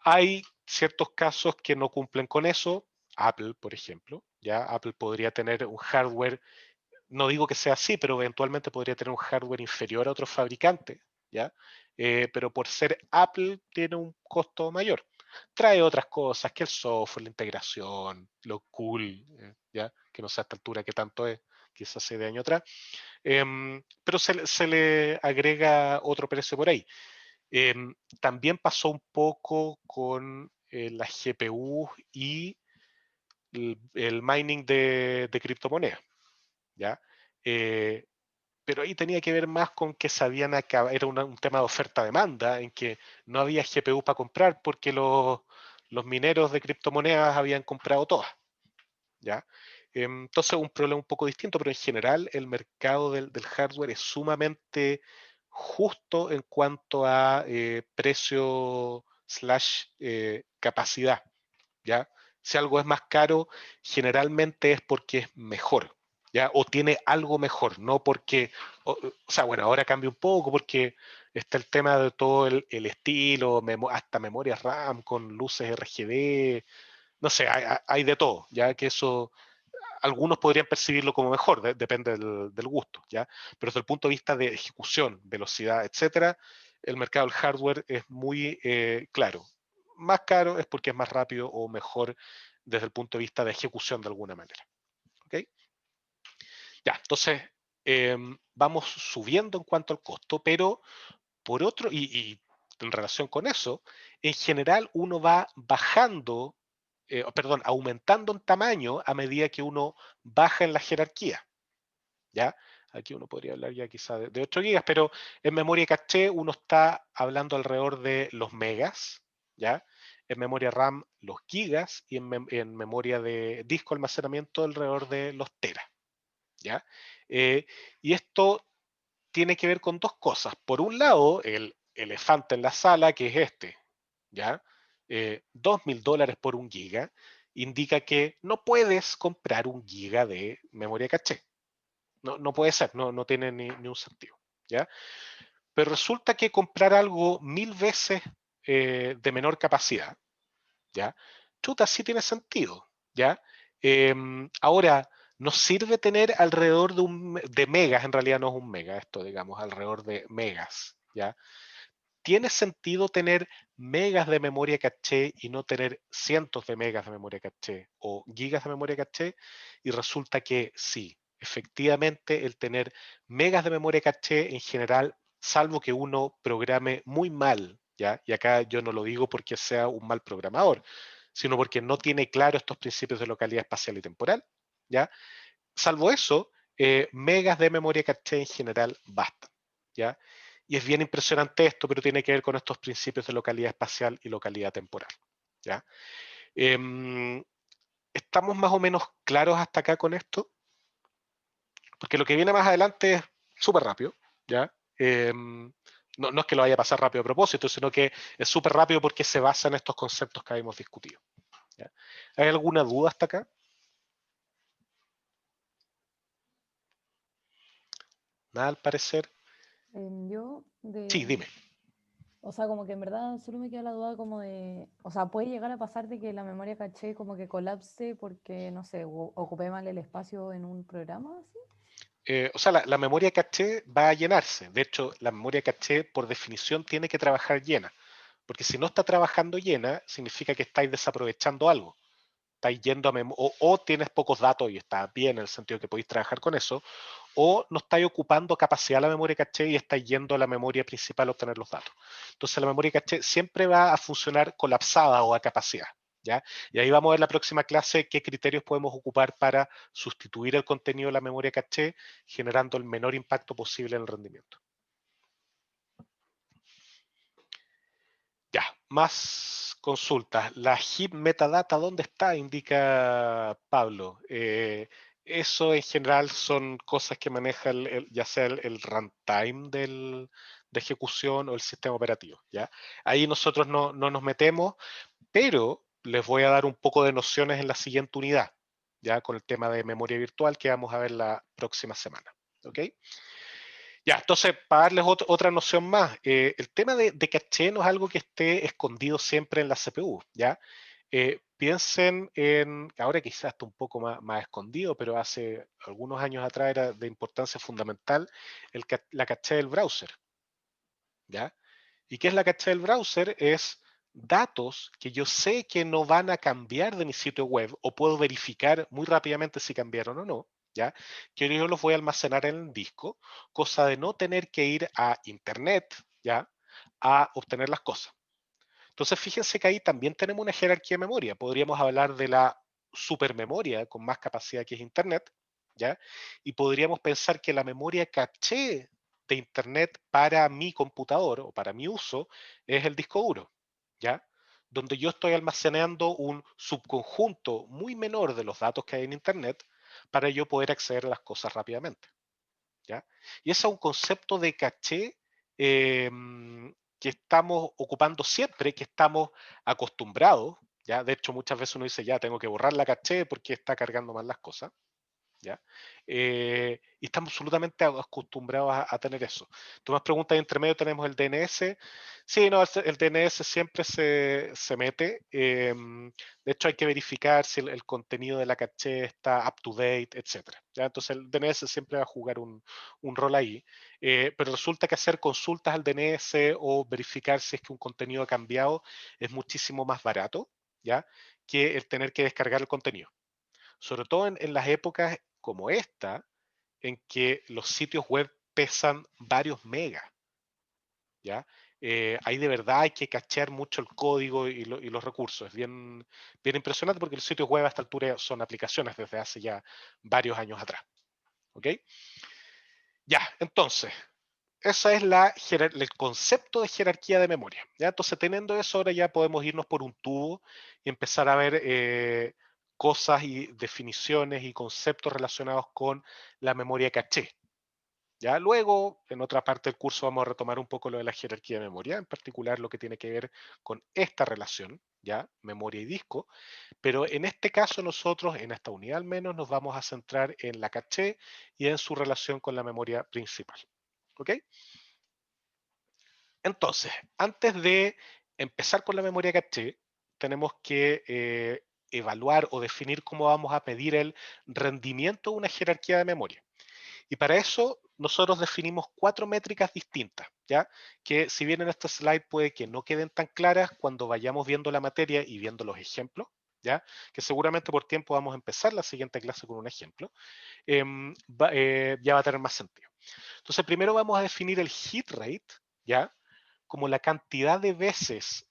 Hay ciertos casos que no cumplen con eso. Apple, por ejemplo, ¿ya? Apple podría tener un hardware, no digo que sea así, pero eventualmente podría tener un hardware inferior a otros fabricantes, ¿ya? Pero por ser Apple tiene un costo mayor. Trae otras cosas, que el software, la integración, lo cool, ¿ya? Que no sé a esta altura qué tanto es, quizás hace de año atrás. Pero se le agrega otro precio por ahí. También pasó un poco con las GPU y el mining de criptomonedas, ¿ya? Pero ahí tenía que ver más con que sabían acabar, era un tema de oferta-demanda, en que no había GPU para comprar porque los mineros de criptomonedas habían comprado todas, ¿ya? Entonces un problema un poco distinto, pero en general el mercado del hardware es sumamente justo en cuanto a precio / capacidad, ¿ya? Si algo es más caro, generalmente es porque es mejor, ¿ya? O tiene algo mejor, no porque, o sea, bueno, ahora cambia un poco porque está el tema de todo el estilo, hasta memoria RAM con luces RGB, no sé, hay de todo, ya que eso algunos podrían percibirlo como mejor, depende del gusto, ¿ya? Pero desde el punto de vista de ejecución, velocidad, etcétera, el mercado del hardware es muy claro. Más caro es porque es más rápido o mejor desde el punto de vista de ejecución de alguna manera. ¿Ok? Ya, entonces vamos subiendo en cuanto al costo, pero por otro, y en relación con eso, en general uno va bajando, perdón, aumentando en tamaño a medida que uno baja en la jerarquía, ¿ya? Aquí uno podría hablar ya quizá de 8 gigas, pero en memoria caché uno está hablando alrededor de los megas, ¿ya? En memoria RAM los gigas y en memoria de disco almacenamiento alrededor de los teras, ¿ya? Y esto tiene que ver con dos cosas. Por un lado, el elefante en la sala, que es este, ¿ya? $2.000 por 1 giga, indica que no puedes comprar 1 giga de memoria caché. No puede ser, no tiene ni un sentido, ¿ya? Pero resulta que comprar algo 1000 veces de menor capacidad, ¿ya? Chuta, sí tiene sentido, ¿ya? Ahora, nos sirve tener alrededor de megas, en realidad no es un mega esto, digamos, alrededor de megas, ¿ya? ¿Tiene sentido tener megas de memoria caché y no tener cientos de megas de memoria caché o gigas de memoria caché? Y resulta que sí, efectivamente el tener megas de memoria caché en general, salvo que uno programe muy mal, ¿ya? Y acá yo no lo digo porque sea un mal programador, sino porque no tiene claro estos principios de localidad espacial y temporal, ¿ya? Salvo eso, megas de memoria caché en general bastan, ¿ya? Y es bien impresionante esto, pero tiene que ver con estos principios de localidad espacial y localidad temporal, ¿ya? ¿Estamos más o menos claros hasta acá con esto? Porque lo que viene más adelante es súper rápido, ¿ya? No es que lo vaya a pasar rápido a propósito, sino que es súper rápido porque se basa en estos conceptos que habíamos discutido, ¿ya? ¿Hay alguna duda hasta acá? Nada al parecer. Yo Sí, dime. O sea, como que en verdad solo me queda la duda como de, o sea, puede llegar a pasar de que la memoria caché como que colapse porque, no sé, ocupé mal el espacio en un programa, así. O sea, la memoria caché va a llenarse. De hecho, la memoria caché por definición tiene que trabajar llena. Porque si no está trabajando llena, significa que estáis desaprovechando algo. Estáis yendo a o tienes pocos datos y está bien en el sentido que podéis trabajar con eso, o no estáis ocupando capacidad de la memoria caché y estáis yendo a la memoria principal a obtener los datos. Entonces la memoria caché siempre va a funcionar colapsada o a capacidad, ¿ya? Y ahí vamos a ver la próxima clase qué criterios podemos ocupar para sustituir el contenido de la memoria caché, generando el menor impacto posible en el rendimiento. Ya, más consultas. La heap metadata, ¿dónde está? Indica Pablo. Eso en general son cosas que maneja ya sea el runtime de ejecución o el sistema operativo, ¿ya? Ahí nosotros no nos metemos, pero les voy a dar un poco de nociones en la siguiente unidad, ya con el tema de memoria virtual que vamos a ver la próxima semana, ¿ok? Ya, entonces, para darles otra noción más, el tema de caché no es algo que esté escondido siempre en la CPU, ¿ya? Piensen en, ahora quizás está un poco más escondido, pero hace algunos años atrás era de importancia fundamental la caché del browser, ¿ya? ¿Y qué es la caché del browser? Es datos que yo sé que no van a cambiar de mi sitio web o puedo verificar muy rápidamente si cambiaron o no, ¿ya? Que yo los voy a almacenar en el disco, cosa de no tener que ir a internet, ¿ya? A obtener las cosas. Entonces, fíjense que ahí también tenemos una jerarquía de memoria. Podríamos hablar de la supermemoria con más capacidad que es internet, ¿ya? Y podríamos pensar que la memoria caché de internet para mi computador o para mi uso es el disco duro, ¿ya? Donde yo estoy almacenando un subconjunto muy menor de los datos que hay en internet para yo poder acceder a las cosas rápidamente, ¿ya? Y ese es un concepto de caché que estamos ocupando siempre, que estamos acostumbrados, ¿ya? De hecho, muchas veces uno dice, ya, tengo que borrar la caché porque está cargando mal las cosas, ¿ya? Y estamos absolutamente acostumbrados a tener eso. Tú me preguntas, entre medio tenemos el DNS. Sí, no, el DNS siempre se mete. De hecho, hay que verificar si el contenido de la caché está up to date, etc. ¿Ya? Entonces, el DNS siempre va a jugar un rol ahí. Pero resulta que hacer consultas al DNS o verificar si es que un contenido ha cambiado es muchísimo más barato, ¿ya? Que el tener que descargar el contenido. Sobre todo en las épocas como esta, en que los sitios web pesan varios megas, ¿ya? Ahí de verdad hay que cachear mucho el código y los recursos. Es bien impresionante porque los sitios web a esta altura son aplicaciones desde hace ya varios años atrás. ¿Ok? Ya, entonces, ese es el concepto de jerarquía de memoria. ¿Ya? Entonces, teniendo eso, ahora ya podemos irnos por un tubo y empezar a ver cosas y definiciones y conceptos relacionados con la memoria caché. ¿Ya? Luego, en otra parte del curso, vamos a retomar un poco lo de la jerarquía de memoria, en particular lo que tiene que ver con esta relación, ¿ya? Memoria y disco. Pero en este caso, nosotros, en esta unidad al menos, nos vamos a centrar en la caché y en su relación con la memoria principal. ¿Ok? Entonces, antes de empezar con la memoria caché, tenemos que evaluar o definir cómo vamos a medir el rendimiento de una jerarquía de memoria. Y para eso nosotros definimos 4 métricas distintas, ¿ya? Que si bien en este slide puede que no queden tan claras cuando vayamos viendo la materia y viendo los ejemplos, ¿ya? Que seguramente por tiempo vamos a empezar la siguiente clase con un ejemplo, ya va a tener más sentido. Entonces primero vamos a definir el hit rate, ¿ya? Como la cantidad de veces,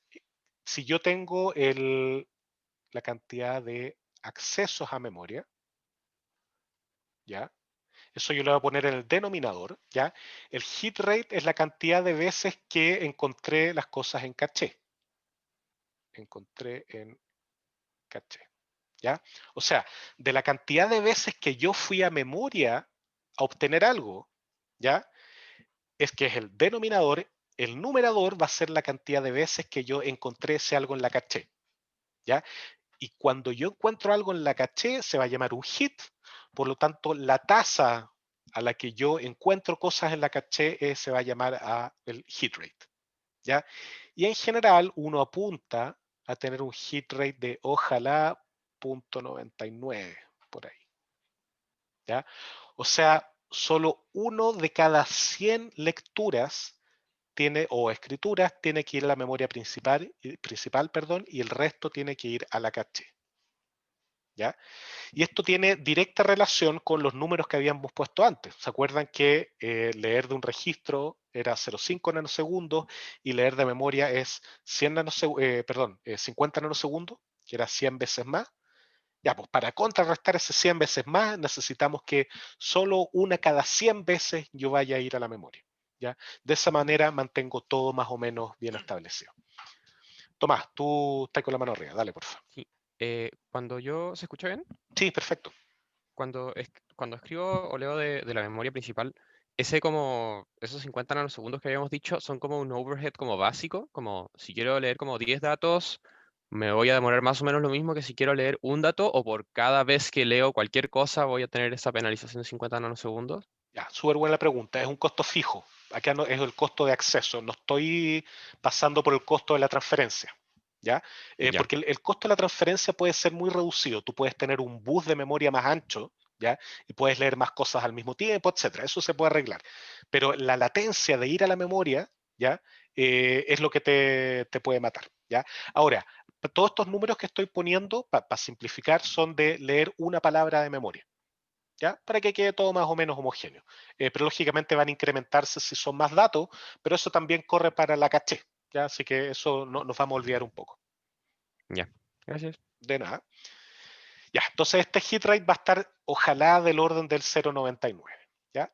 si yo tengo la cantidad de accesos a memoria, ¿ya? Eso yo le voy a poner en el denominador, ¿ya? El hit rate es la cantidad de veces que encontré las cosas en caché. Encontré en caché, ¿ya? O sea, de la cantidad de veces que yo fui a memoria a obtener algo, ¿ya? Es que es el denominador, el numerador va a ser la cantidad de veces que yo encontré ese algo en la caché, ¿ya? Y cuando yo encuentro algo en la caché, se va a llamar un hit. Por lo tanto, la tasa a la que yo encuentro cosas en la caché se va a llamar el hit rate, ¿ya? Y en general, uno apunta a tener un hit rate de ojalá 0.99, por ahí, ¿ya? O sea, solo uno de cada 100 lecturas tiene, o escrituras tiene que ir a la memoria principal, perdón, y el resto tiene que ir a la caché, ¿ya? Y esto tiene directa relación con los números que habíamos puesto antes. ¿Se acuerdan que leer de un registro era 0,5 nanosegundos y leer de memoria es 50 nanosegundos, que era 100 veces más? Ya, pues para contrarrestar ese 100 veces más necesitamos que solo una cada 100 veces yo vaya a ir a la memoria, ¿ya? De esa manera mantengo todo más o menos bien establecido. Tomás, tú estás con la mano arriba, dale, por favor. Sí. Cuando yo... ¿Se escucha bien? Sí, perfecto. Cuando escribo o leo de la memoria principal, esos 50 nanosegundos que habíamos dicho son como un overhead como básico, como si quiero leer como 10 datos, me voy a demorar más o menos lo mismo que si quiero leer un dato, o por cada vez que leo cualquier cosa voy a tener esa penalización de 50 nanosegundos. Ya, súper buena pregunta. Es un costo fijo. Acá no, es el costo de acceso. No estoy pasando por el costo de la transferencia, ¿ya? Ya, Porque el costo de la transferencia puede ser muy reducido. Tú puedes tener un bus de memoria más ancho, ¿ya? Y puedes leer más cosas al mismo tiempo, etcétera. Eso se puede arreglar. Pero la latencia de ir a la memoria, ¿ya? Es lo que te puede matar, ¿ya? Ahora, todos estos números que estoy poniendo, para simplificar, son de leer una palabra de memoria, ¿ya? Para que quede todo más o menos homogéneo. Pero lógicamente van a incrementarse si son más datos, pero eso también corre para la caché, ¿ya? Así que eso no, nos vamos a olvidar un poco. ya. Gracias. De nada. Ya, entonces este hit rate va a estar ojalá del orden del 0,99, ¿ya?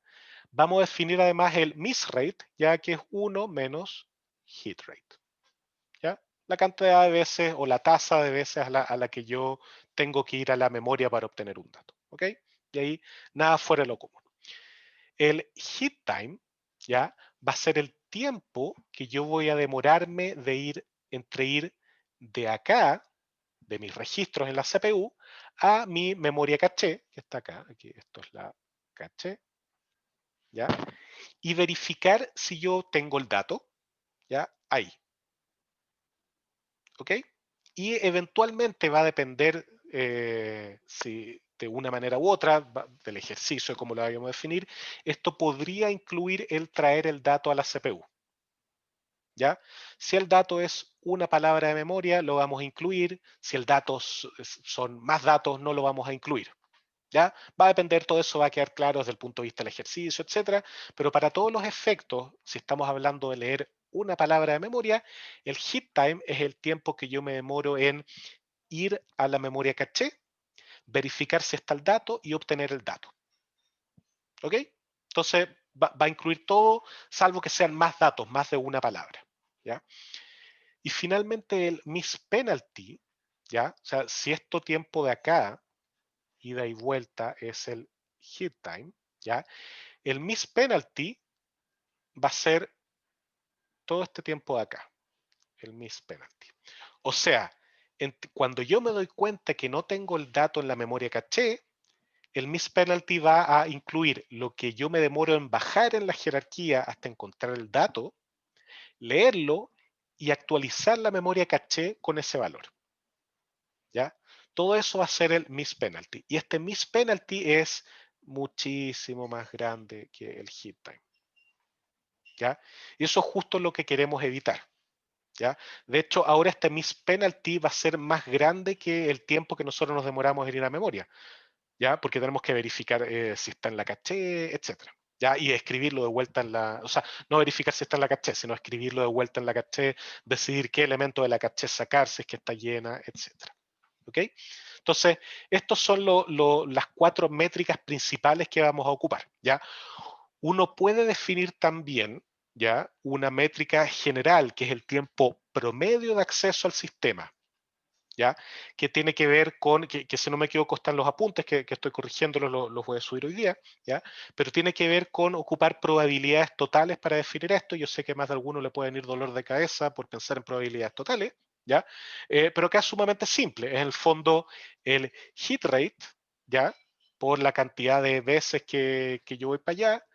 Vamos a definir además el miss rate, ya que es 1 menos hit rate, ¿ya? La cantidad de veces o la tasa de veces a la que yo tengo que ir a la memoria para obtener un dato, ¿ok? Y ahí nada fuera de lo común. El hit time, ¿ya? Va a ser el tiempo que yo voy a demorarme entre ir de acá, de mis registros en la CPU, a mi memoria caché, que está acá, aquí, esto es la caché, ¿ya? Y verificar si yo tengo el dato, ¿ya? Ahí, ¿ok? Y eventualmente va a depender si de una manera u otra, del ejercicio, como lo vamos a definir, esto podría incluir el traer el dato a la CPU, ¿ya? Si el dato es una palabra de memoria, lo vamos a incluir. Si el dato son más datos, no lo vamos a incluir, ¿ya? Va a depender, todo eso va a quedar claro desde el punto de vista del ejercicio, etcétera. Pero para todos los efectos, si estamos hablando de leer una palabra de memoria, el hit time es el tiempo que yo me demoro en ir a la memoria caché, verificar si está el dato y obtener el dato. ¿Ok? Entonces va a incluir todo, salvo que sean más datos, más de una palabra, ¿ya? Y finalmente el miss penalty, ¿ya? O sea, si esto tiempo de acá, ida y vuelta, es el hit time, ¿ya? El miss penalty va a ser todo este tiempo de acá, el miss penalty. O sea, cuando yo me doy cuenta que no tengo el dato en la memoria caché, el miss penalty va a incluir lo que yo me demoro en bajar en la jerarquía hasta encontrar el dato, leerlo y actualizar la memoria caché con ese valor, ¿ya? Todo eso va a ser el miss penalty. Y este miss penalty es muchísimo más grande que el hit time, ¿ya? Y eso es justo lo que queremos evitar, ¿ya? De hecho, ahora este miss penalty va a ser más grande que el tiempo que nosotros nos demoramos en ir a memoria, ¿ya? Porque tenemos que verificar si está en la caché, etcétera, ¿ya? Y escribirlo de vuelta en la, o sea, no verificar si está en la caché, sino escribirlo de vuelta en la caché, decidir qué elemento de la caché sacar, si es que está llena, etcétera. ¿ok? Entonces, estos son las 4 métricas principales que vamos a ocupar, ¿ya? Uno puede definir también, ¿ya?, una métrica general, que es el tiempo promedio de acceso al sistema, ¿ya? Que tiene que ver con, que si no me equivoco están los apuntes, que estoy corrigiéndolos, los voy a subir hoy día, ¿ya? Pero tiene que ver con ocupar probabilidades totales para definir esto. Yo sé que más de alguno le puede venir dolor de cabeza por pensar en probabilidades totales, ¿ya? Pero acá es sumamente simple, es en el fondo el hit rate, ¿ya?, por la cantidad de veces que yo voy para allá,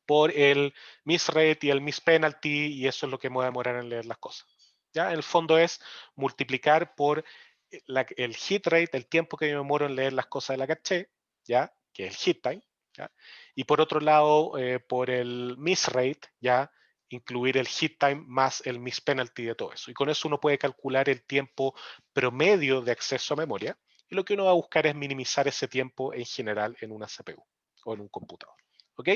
por el miss rate y el miss penalty, y eso es lo que me va a demorar en leer las cosas. ¿Ya? En el fondo es multiplicar por el hit rate, el tiempo que yo me demoro en leer las cosas de la caché, ¿ya?, que es el hit time, ¿ya?, y por otro lado, por el miss rate, ¿ya?, incluir el hit time más el miss penalty de todo eso. Y con eso uno puede calcular el tiempo promedio de acceso a memoria, y lo que uno va a buscar es minimizar ese tiempo en general en una CPU o en un computador. ¿Ok?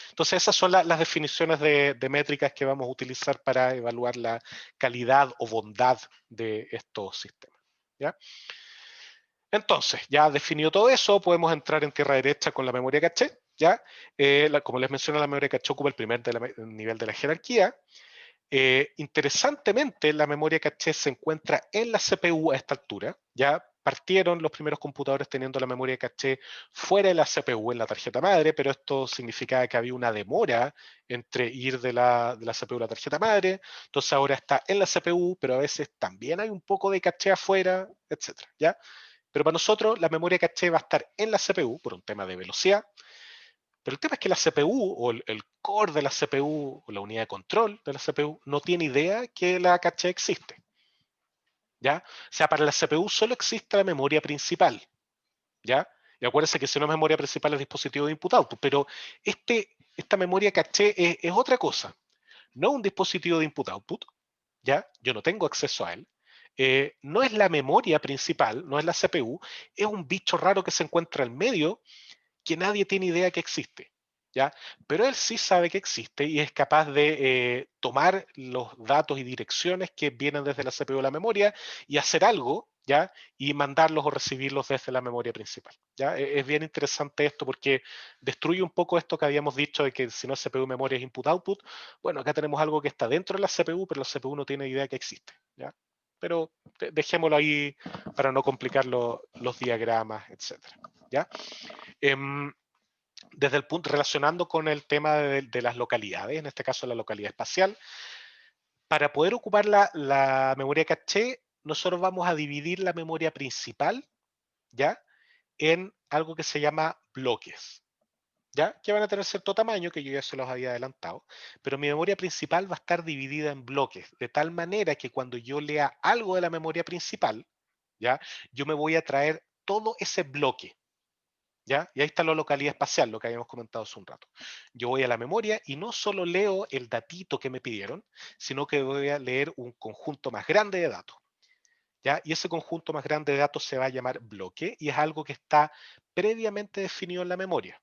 Entonces esas son las definiciones de métricas que vamos a utilizar para evaluar la calidad o bondad de estos sistemas. ¿Ya? Entonces, ya definido todo eso, podemos entrar en tierra derecha con la memoria caché. ¿Ya? Como les mencioné, la memoria caché ocupa el primer nivel de la jerarquía. Interesantemente, la memoria caché se encuentra en la CPU a esta altura. Ya partieron los primeros computadores teniendo la memoria caché fuera de la CPU, en la tarjeta madre, pero esto significaba que había una demora entre ir de la CPU a la tarjeta madre. Entonces ahora está en la CPU, pero a veces también hay un poco de caché afuera, etc. ¿Ya? Pero para nosotros la memoria caché va a estar en la CPU por un tema de velocidad. Pero el tema es que la CPU o el core de la CPU o la unidad de control de la CPU no tiene idea que la caché existe. ¿Ya? O sea, para la CPU solo existe la memoria principal. ¿Ya? Y acuérdense que si no es memoria principal es dispositivo de input-output, pero esta memoria caché es otra cosa. No es un dispositivo de input-output, ¿ya? Yo no tengo acceso a él. No es la memoria principal, no es la CPU, es un bicho raro que se encuentra al medio que nadie tiene idea que existe, ¿ya? Pero él sí sabe que existe y es capaz de tomar los datos y direcciones que vienen desde la CPU de la memoria y hacer algo, ¿ya? Y mandarlos o recibirlos desde la memoria principal, ¿ya? Es bien interesante esto porque destruye un poco esto que habíamos dicho de que si no es CPU memoria es input-output. Bueno, acá tenemos algo que está dentro de la CPU, pero la CPU no tiene idea que existe, ¿ya? Pero dejémoslo ahí para no complicar los diagramas, etcétera, ¿ya? Desde el punto, relacionando con el tema de las localidades, en este caso la localidad espacial, para poder ocupar la memoria caché, nosotros vamos a dividir la memoria principal, ¿ya?, en algo que se llama bloques, ¿ya?, que van a tener cierto tamaño, que yo ya se los había adelantado, pero mi memoria principal va a estar dividida en bloques, de tal manera que cuando yo lea algo de la memoria principal, ¿ya?, yo me voy a traer todo ese bloque, ¿ya? Y ahí está la localidad espacial, lo que habíamos comentado hace un rato. Yo voy a la memoria y no solo leo el datito que me pidieron, sino que voy a leer un conjunto más grande de datos, ¿ya? Y ese conjunto más grande de datos se va a llamar bloque y es algo que está previamente definido en la memoria,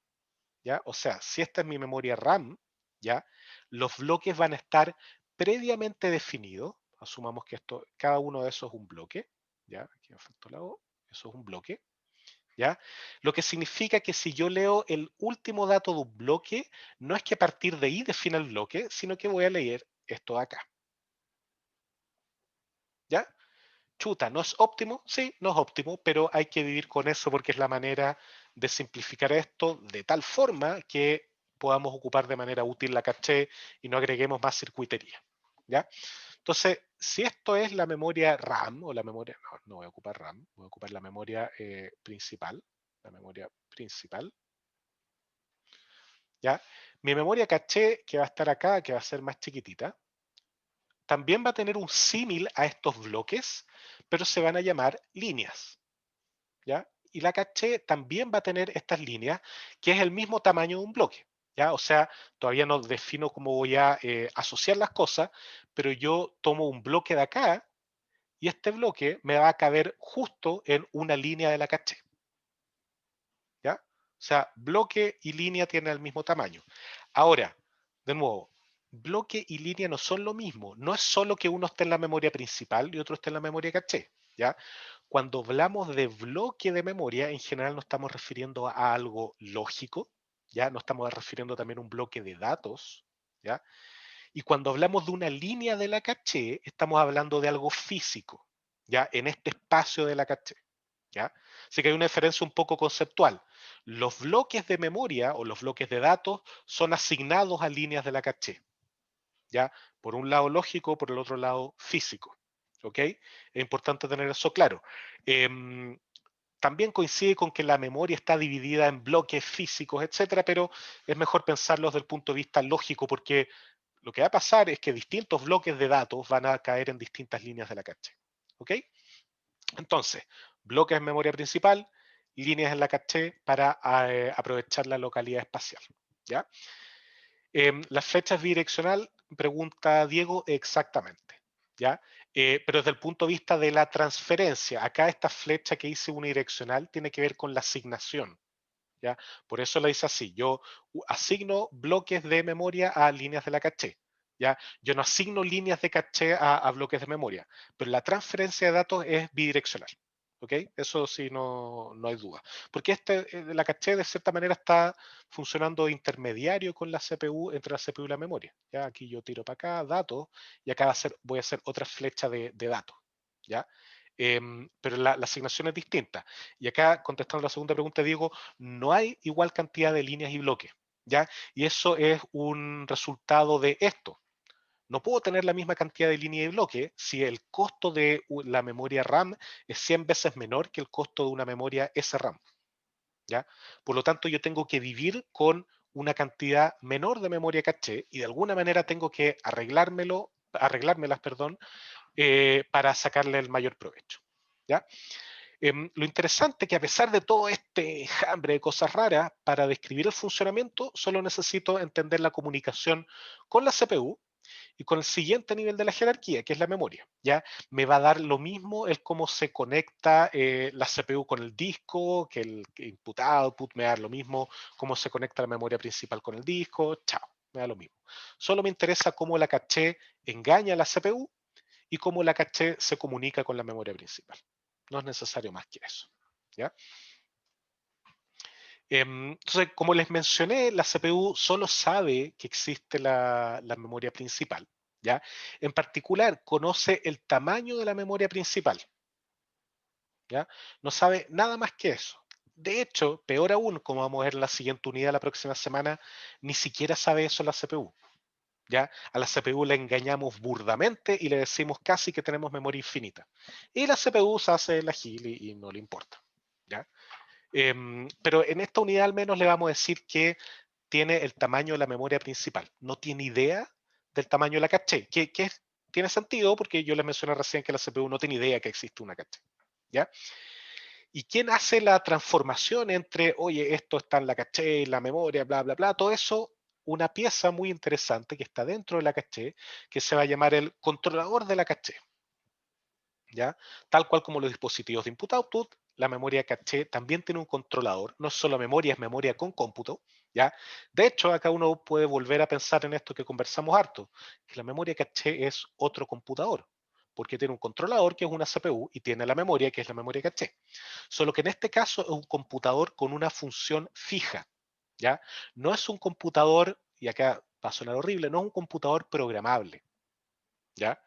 ¿ya? O sea, si esta es mi memoria RAM, ¿ya?, los bloques van a estar previamente definidos. Asumamos que cada uno de esos es un bloque, ¿ya? Aquí me faltó la O, eso es un bloque. ¿Ya? Lo que significa que si yo leo el último dato de un bloque, no es que a partir de ahí defina el bloque, sino que voy a leer esto de acá. ¿Ya? Chuta, ¿no es óptimo? Sí, no es óptimo, pero hay que vivir con eso porque es la manera de simplificar esto de tal forma que podamos ocupar de manera útil la caché y no agreguemos más circuitería. ¿Ya? Entonces, si esto es la memoria RAM o la memoria, no voy a ocupar RAM, voy a ocupar la memoria principal, la memoria principal, ¿ya? Mi memoria caché que va a estar acá, que va a ser más chiquitita, también va a tener un símil a estos bloques, pero se van a llamar líneas, ¿ya? Y la caché también va a tener estas líneas, que es el mismo tamaño de un bloque, ¿ya? O sea, todavía no defino cómo voy a asociar las cosas, pero yo tomo un bloque de acá y este bloque me va a caber justo en una línea de la caché, ¿ya? O sea, bloque y línea tienen el mismo tamaño. Ahora, de nuevo, bloque y línea no son lo mismo. No es solo que uno esté en la memoria principal y otro esté en la memoria caché. ¿ya? Cuando hablamos de bloque de memoria, en general nos estamos refiriendo a algo lógico, ¿ya? Nos estamos refiriendo también a un bloque de datos, ¿ya? Y cuando hablamos de una línea de la caché, estamos hablando de algo físico, ¿ya? En este espacio de la caché, ¿ya? Así que hay una diferencia un poco conceptual. Los bloques de memoria o los bloques de datos son asignados a líneas de la caché, ¿ya? Por un lado lógico, por el otro lado físico, ¿ok? Es importante tener eso claro. También coincide con que la memoria está dividida en bloques físicos, etcétera, pero es mejor pensarlo desde el punto de vista lógico porque lo que va a pasar es que distintos bloques de datos van a caer en distintas líneas de la caché. ¿Ok? Entonces, bloques en memoria principal, líneas en la caché para aprovechar la localidad espacial. ¿Ya? Las flechas bidireccional, pregunta Diego, exactamente. ¿Ya? Pero desde el punto de vista de la transferencia, acá esta flecha que dice unidireccional tiene que ver con la asignación. ¿Ya? Por eso la dice así, yo asigno bloques de memoria a líneas de la caché. ¿Ya? Yo no asigno líneas de caché a bloques de memoria, pero la transferencia de datos es bidireccional. ¿Ok? Eso sí, no hay duda. Porque la caché de cierta manera está funcionando de intermediario con la CPU, entre la CPU y la memoria. ¿Ya? Aquí yo tiro para acá datos y acá voy a hacer otra flecha de datos. ¿Ya? Pero la asignación es distinta. Y acá, contestando la segunda pregunta, Diego, no hay igual cantidad de líneas y bloques, ¿ya? Y eso es un resultado de esto. No puedo tener la misma cantidad de líneas y bloques si el costo de la memoria RAM es 100 veces menor que el costo de una memoria SRAM, ¿ya? Por lo tanto, yo tengo que vivir con una cantidad menor de memoria caché y de alguna manera tengo que arreglármelas, para sacarle el mayor provecho, ¿ya? Lo interesante es que a pesar de todo este hambre de cosas raras, para describir el funcionamiento solo necesito entender la comunicación con la CPU y con el siguiente nivel de la jerarquía, que es la memoria. ¿Ya? Me va a dar lo mismo el cómo se conecta la CPU con el disco, que el input-output, me va a dar lo mismo cómo se conecta la memoria principal con el disco, chao, me da lo mismo. Solo me interesa cómo la caché engaña a la CPU y cómo la caché se comunica con la memoria principal. No es necesario más que eso. ¿Ya? Entonces, como les mencioné, la CPU solo sabe que existe la memoria principal. ¿Ya? En particular, conoce el tamaño de la memoria principal. ¿Ya? No sabe nada más que eso. De hecho, peor aún, como vamos a ver en la siguiente unidad la próxima semana, ni siquiera sabe eso la CPU. ¿Ya? A la CPU le engañamos burdamente y le decimos casi que tenemos memoria infinita. Y la CPU se hace la gil y no le importa. ¿Ya? Pero en esta unidad al menos le vamos a decir que tiene el tamaño de la memoria principal. No tiene idea del tamaño de la caché, tiene sentido porque yo les mencioné recién que la CPU no tiene idea que existe una caché. ¿Ya? ¿Y quién hace la transformación entre, oye, esto está en la caché, la memoria, bla, bla, bla? Todo eso, una pieza muy interesante que está dentro de la caché, que se va a llamar el controlador de la caché. ¿Ya? Tal cual como los dispositivos de input-output, la memoria caché también tiene un controlador. No es solo memoria, es memoria con cómputo. ¿Ya? De hecho, acá uno puede volver a pensar en esto que conversamos harto, que la memoria caché es otro computador, porque tiene un controlador que es una CPU y tiene la memoria que es la memoria caché. Solo que en este caso es un computador con una función fija. ¿Ya? No es un computador, y acá va a sonar horrible, no es un computador programable. ¿Ya?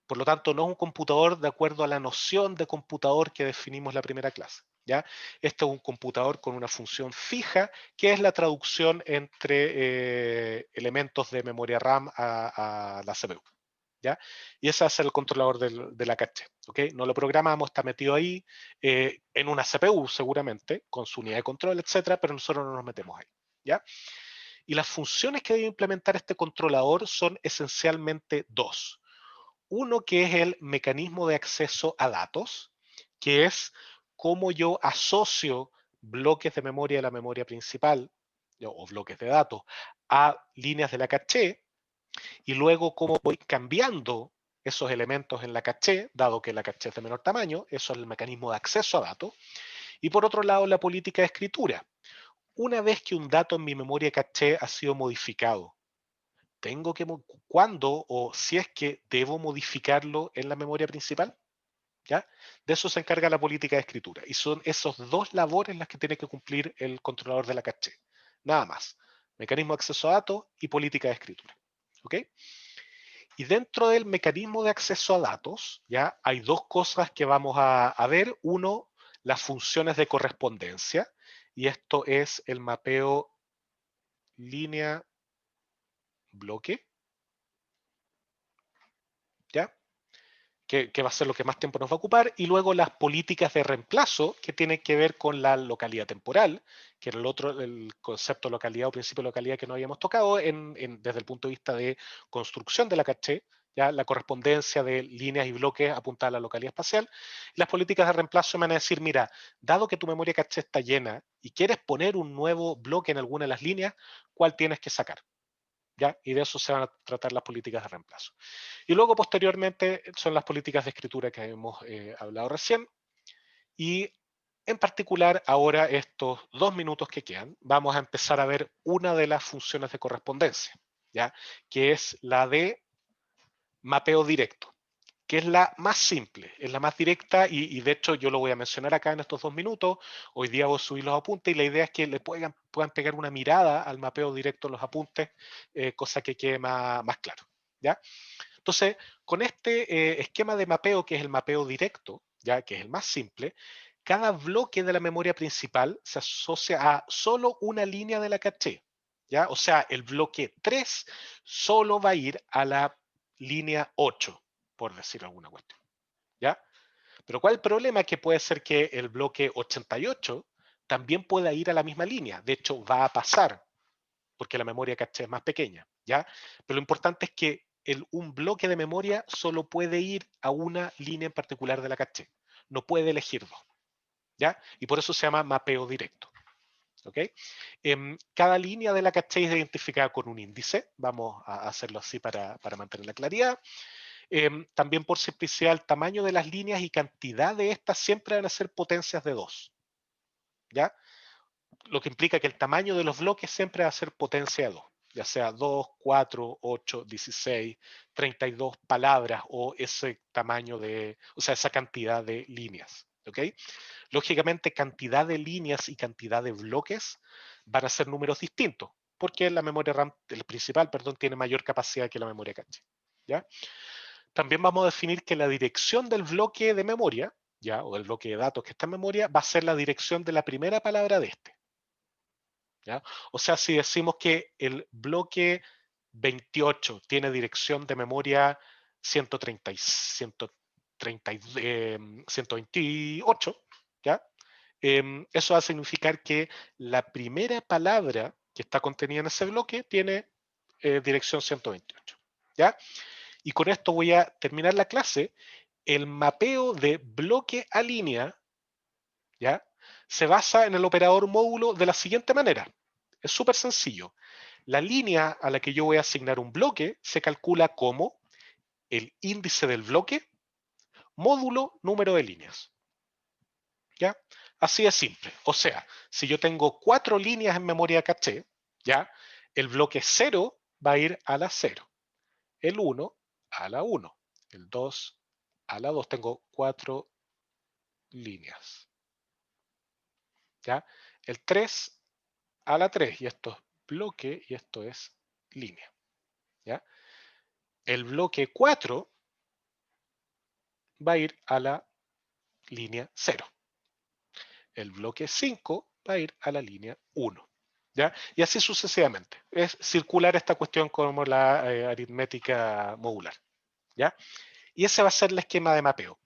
Por lo tanto, no es un computador de acuerdo a la noción de computador que definimos la primera clase. ¿Ya? Este es un computador con una función fija, que es la traducción entre elementos de memoria RAM a la CPU. ¿Ya? Y ese es el controlador de la caché. ¿Okay? No lo programamos, está metido ahí en una CPU seguramente, con su unidad de control, etcétera, pero nosotros no nos metemos ahí. ¿Ya? Y las funciones que debe implementar este controlador son esencialmente dos. Uno que es el mecanismo de acceso a datos, que es cómo yo asocio bloques de memoria de la memoria principal o bloques de datos a líneas de la caché y luego cómo voy cambiando esos elementos en la caché, dado que la caché es de menor tamaño, eso es el mecanismo de acceso a datos. Y por otro lado, la política de escritura. Una vez que un dato en mi memoria caché ha sido modificado, ¿cuándo o si es que debo modificarlo en la memoria principal? ¿Ya? De eso se encarga la política de escritura. Y son esos dos labores las que tiene que cumplir el controlador de la caché. Nada más. Mecanismo de acceso a datos y política de escritura. ¿Ok? Y dentro del mecanismo de acceso a datos, ya hay dos cosas que vamos a ver. Uno, las funciones de correspondencia. Y esto es el mapeo línea bloque. ¿Ya? Que va a ser lo que más tiempo nos va a ocupar, y luego las políticas de reemplazo, que tienen que ver con la localidad temporal, que era el concepto de localidad o principio de localidad que no habíamos tocado desde el punto de vista de construcción de la caché, ya la correspondencia de líneas y bloques apuntada a la localidad espacial. Las políticas de reemplazo me van a decir, mira, dado que tu memoria caché está llena y quieres poner un nuevo bloque en alguna de las líneas, ¿cuál tienes que sacar? ¿Ya? Y de eso se van a tratar las políticas de reemplazo. Y luego, posteriormente, son las políticas de escritura que hemos hablado recién. Y en particular, ahora, estos 2 minutos que quedan, vamos a empezar a ver una de las funciones de correspondencia, ¿ya? Que es la de mapeo directo, que es la más simple, es la más directa, y de hecho yo lo voy a mencionar acá en estos 2 minutos. Hoy día voy a subir los apuntes y la idea es que le puedan pegar una mirada al mapeo directo en los apuntes, cosa que quede más claro, ¿ya? Entonces, con este esquema de mapeo, que es el mapeo directo, ya que es el más simple, cada bloque de la memoria principal se asocia a solo una línea de la caché, ¿ya? O sea, el bloque 3 solo va a ir a la línea 8, por decir alguna cuestión, ¿ya? Pero ¿cuál es el problema? Que puede ser que el bloque 88 también pueda ir a la misma línea. De hecho, va a pasar, porque la memoria caché es más pequeña, ¿ya? Pero lo importante es que un bloque de memoria solo puede ir a una línea en particular de la caché. No puede elegir dos, ¿ya? Y por eso se llama mapeo directo, ¿ok? Cada línea de la caché es identificada con un índice. Vamos a hacerlo así para mantener la claridad. También, por simplicidad, el tamaño de las líneas y cantidad de estas siempre van a ser potencias de 2, ¿ya? Lo que implica que el tamaño de los bloques siempre va a ser potencia de 2, ya sea 2, 4, 8, 16, 32 palabras, o ese tamaño o sea, esa cantidad de líneas, ¿ok? Lógicamente, cantidad de líneas y cantidad de bloques van a ser números distintos, porque la memoria RAM, el principal, perdón, tiene mayor capacidad que la memoria caché, ¿ya? También vamos a definir que la dirección del bloque de memoria, ¿ya? O del bloque de datos que está en memoria, va a ser la dirección de la primera palabra de este, ¿ya? O sea, si decimos que el bloque 28 tiene dirección de memoria 128, ¿ya? Eso va a significar que la primera palabra que está contenida en ese bloque tiene dirección 128, ¿ya? Y con esto voy a terminar la clase. El mapeo de bloque a línea, ¿ya? Se basa en el operador módulo de la siguiente manera. Es súper sencillo. La línea a la que yo voy a asignar un bloque se calcula como el índice del bloque módulo número de líneas, ¿ya? Así de simple. O sea, si yo tengo 4 líneas en memoria caché, ¿ya? El bloque 0 va a ir a la 0, el 1 a la 1, el 2 a la 2. Tengo 4 líneas, ¿ya? El 3 a la 3, y esto es bloque y esto es línea, ¿ya? El bloque 4 va a ir a la línea 0. El bloque 5 va a ir a la línea 1, ¿ya? Y así sucesivamente. Es circular esta cuestión como la aritmética modular, ¿ya? Y ese va a ser el esquema de mapeo.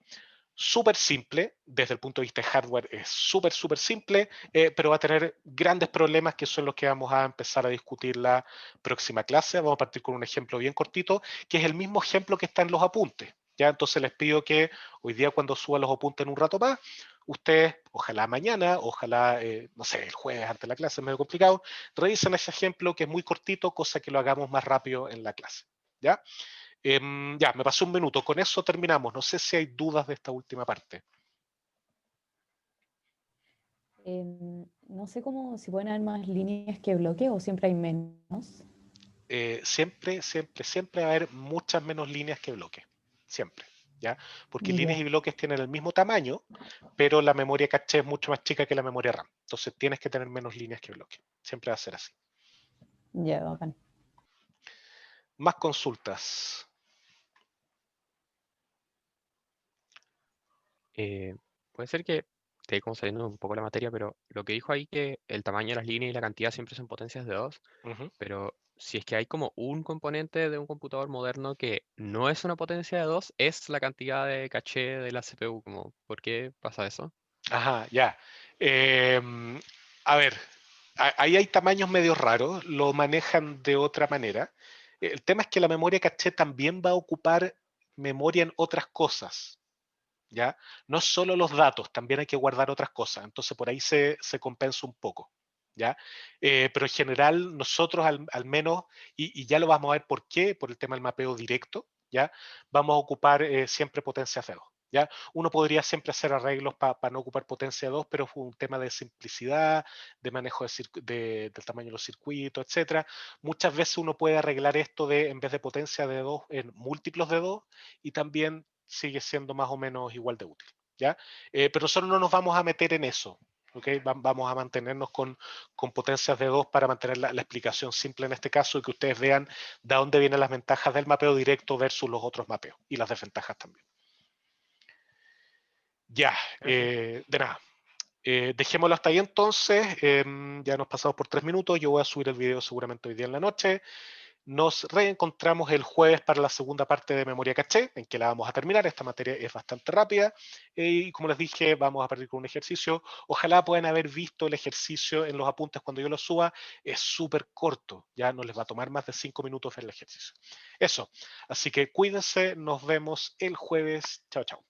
Súper simple, desde el punto de vista de hardware es súper simple, pero va a tener grandes problemas, que son los que vamos a empezar a discutir la próxima clase. Vamos a partir con un ejemplo bien cortito, que es el mismo ejemplo que está en los apuntes, ¿ya? Entonces les pido que hoy día, cuando suba los apuntes en un rato más, ustedes, ojalá mañana, ojalá, no sé, el jueves antes de la clase, es medio complicado, revisen ese ejemplo que es muy cortito, cosa que lo hagamos más rápido en la clase, ¿ya? Ya, me pasó un minuto. Con eso terminamos. No sé si hay dudas de esta última parte. No sé si pueden haber más líneas que bloques o siempre hay menos. Siempre va a haber muchas menos líneas que bloques. Siempre. ¿ya? Porque líneas Ya. y bloques tienen el mismo tamaño, pero la memoria caché es mucho más chica que la memoria RAM. Entonces tienes que tener menos líneas que bloques. Siempre va a ser así. Ya, bacán. Más consultas. Puede ser que esté como saliendo un poco la materia, pero lo que dijo ahí que el tamaño de las líneas y la cantidad siempre son potencias de 2, Ujú. pero si es que hay como un componente de un computador moderno que no es una potencia de 2, es la cantidad de caché de la CPU. Como, ¿por qué pasa eso? Ajá, ya. A ver, ahí hay tamaños medio raros, lo manejan de otra manera. El tema es que la memoria caché también va a ocupar memoria en otras cosas, ¿ya? No solo los datos, también hay que guardar otras cosas. Entonces por ahí se compensa un poco, ¿ya? Pero en general nosotros al menos, y ya lo vamos a ver por qué, por el tema del mapeo directo, ¿ya? Vamos a ocupar siempre potencia C2. ¿Ya? Uno podría siempre hacer arreglos para no ocupar potencia 2, pero fue un tema de simplicidad, de manejo del tamaño de los circuitos, etcétera. Muchas veces uno puede arreglar esto de, en vez de potencia de 2, en múltiplos de 2, y también sigue siendo más o menos igual de útil, ¿ya? Pero nosotros no nos vamos a meter en eso, ¿ok? Vamos a mantenernos con potencias de 2 para mantener la explicación simple en este caso y que ustedes vean de dónde vienen las ventajas del mapeo directo versus los otros mapeos y las desventajas también. Ya, de nada. Dejémoslo hasta ahí entonces. Ya nos pasamos por 3 minutos. Yo voy a subir el video seguramente hoy día en la noche. Nos reencontramos el jueves para la segunda parte de Memoria Caché, en que la vamos a terminar. Esta materia es bastante rápida. Y como les dije, vamos a partir con un ejercicio. Ojalá puedan haber visto el ejercicio en los apuntes cuando yo lo suba. Es súper corto. Ya no les va a tomar más de 5 minutos ver el ejercicio. Eso. Así que cuídense. Nos vemos el jueves. Chao, chao.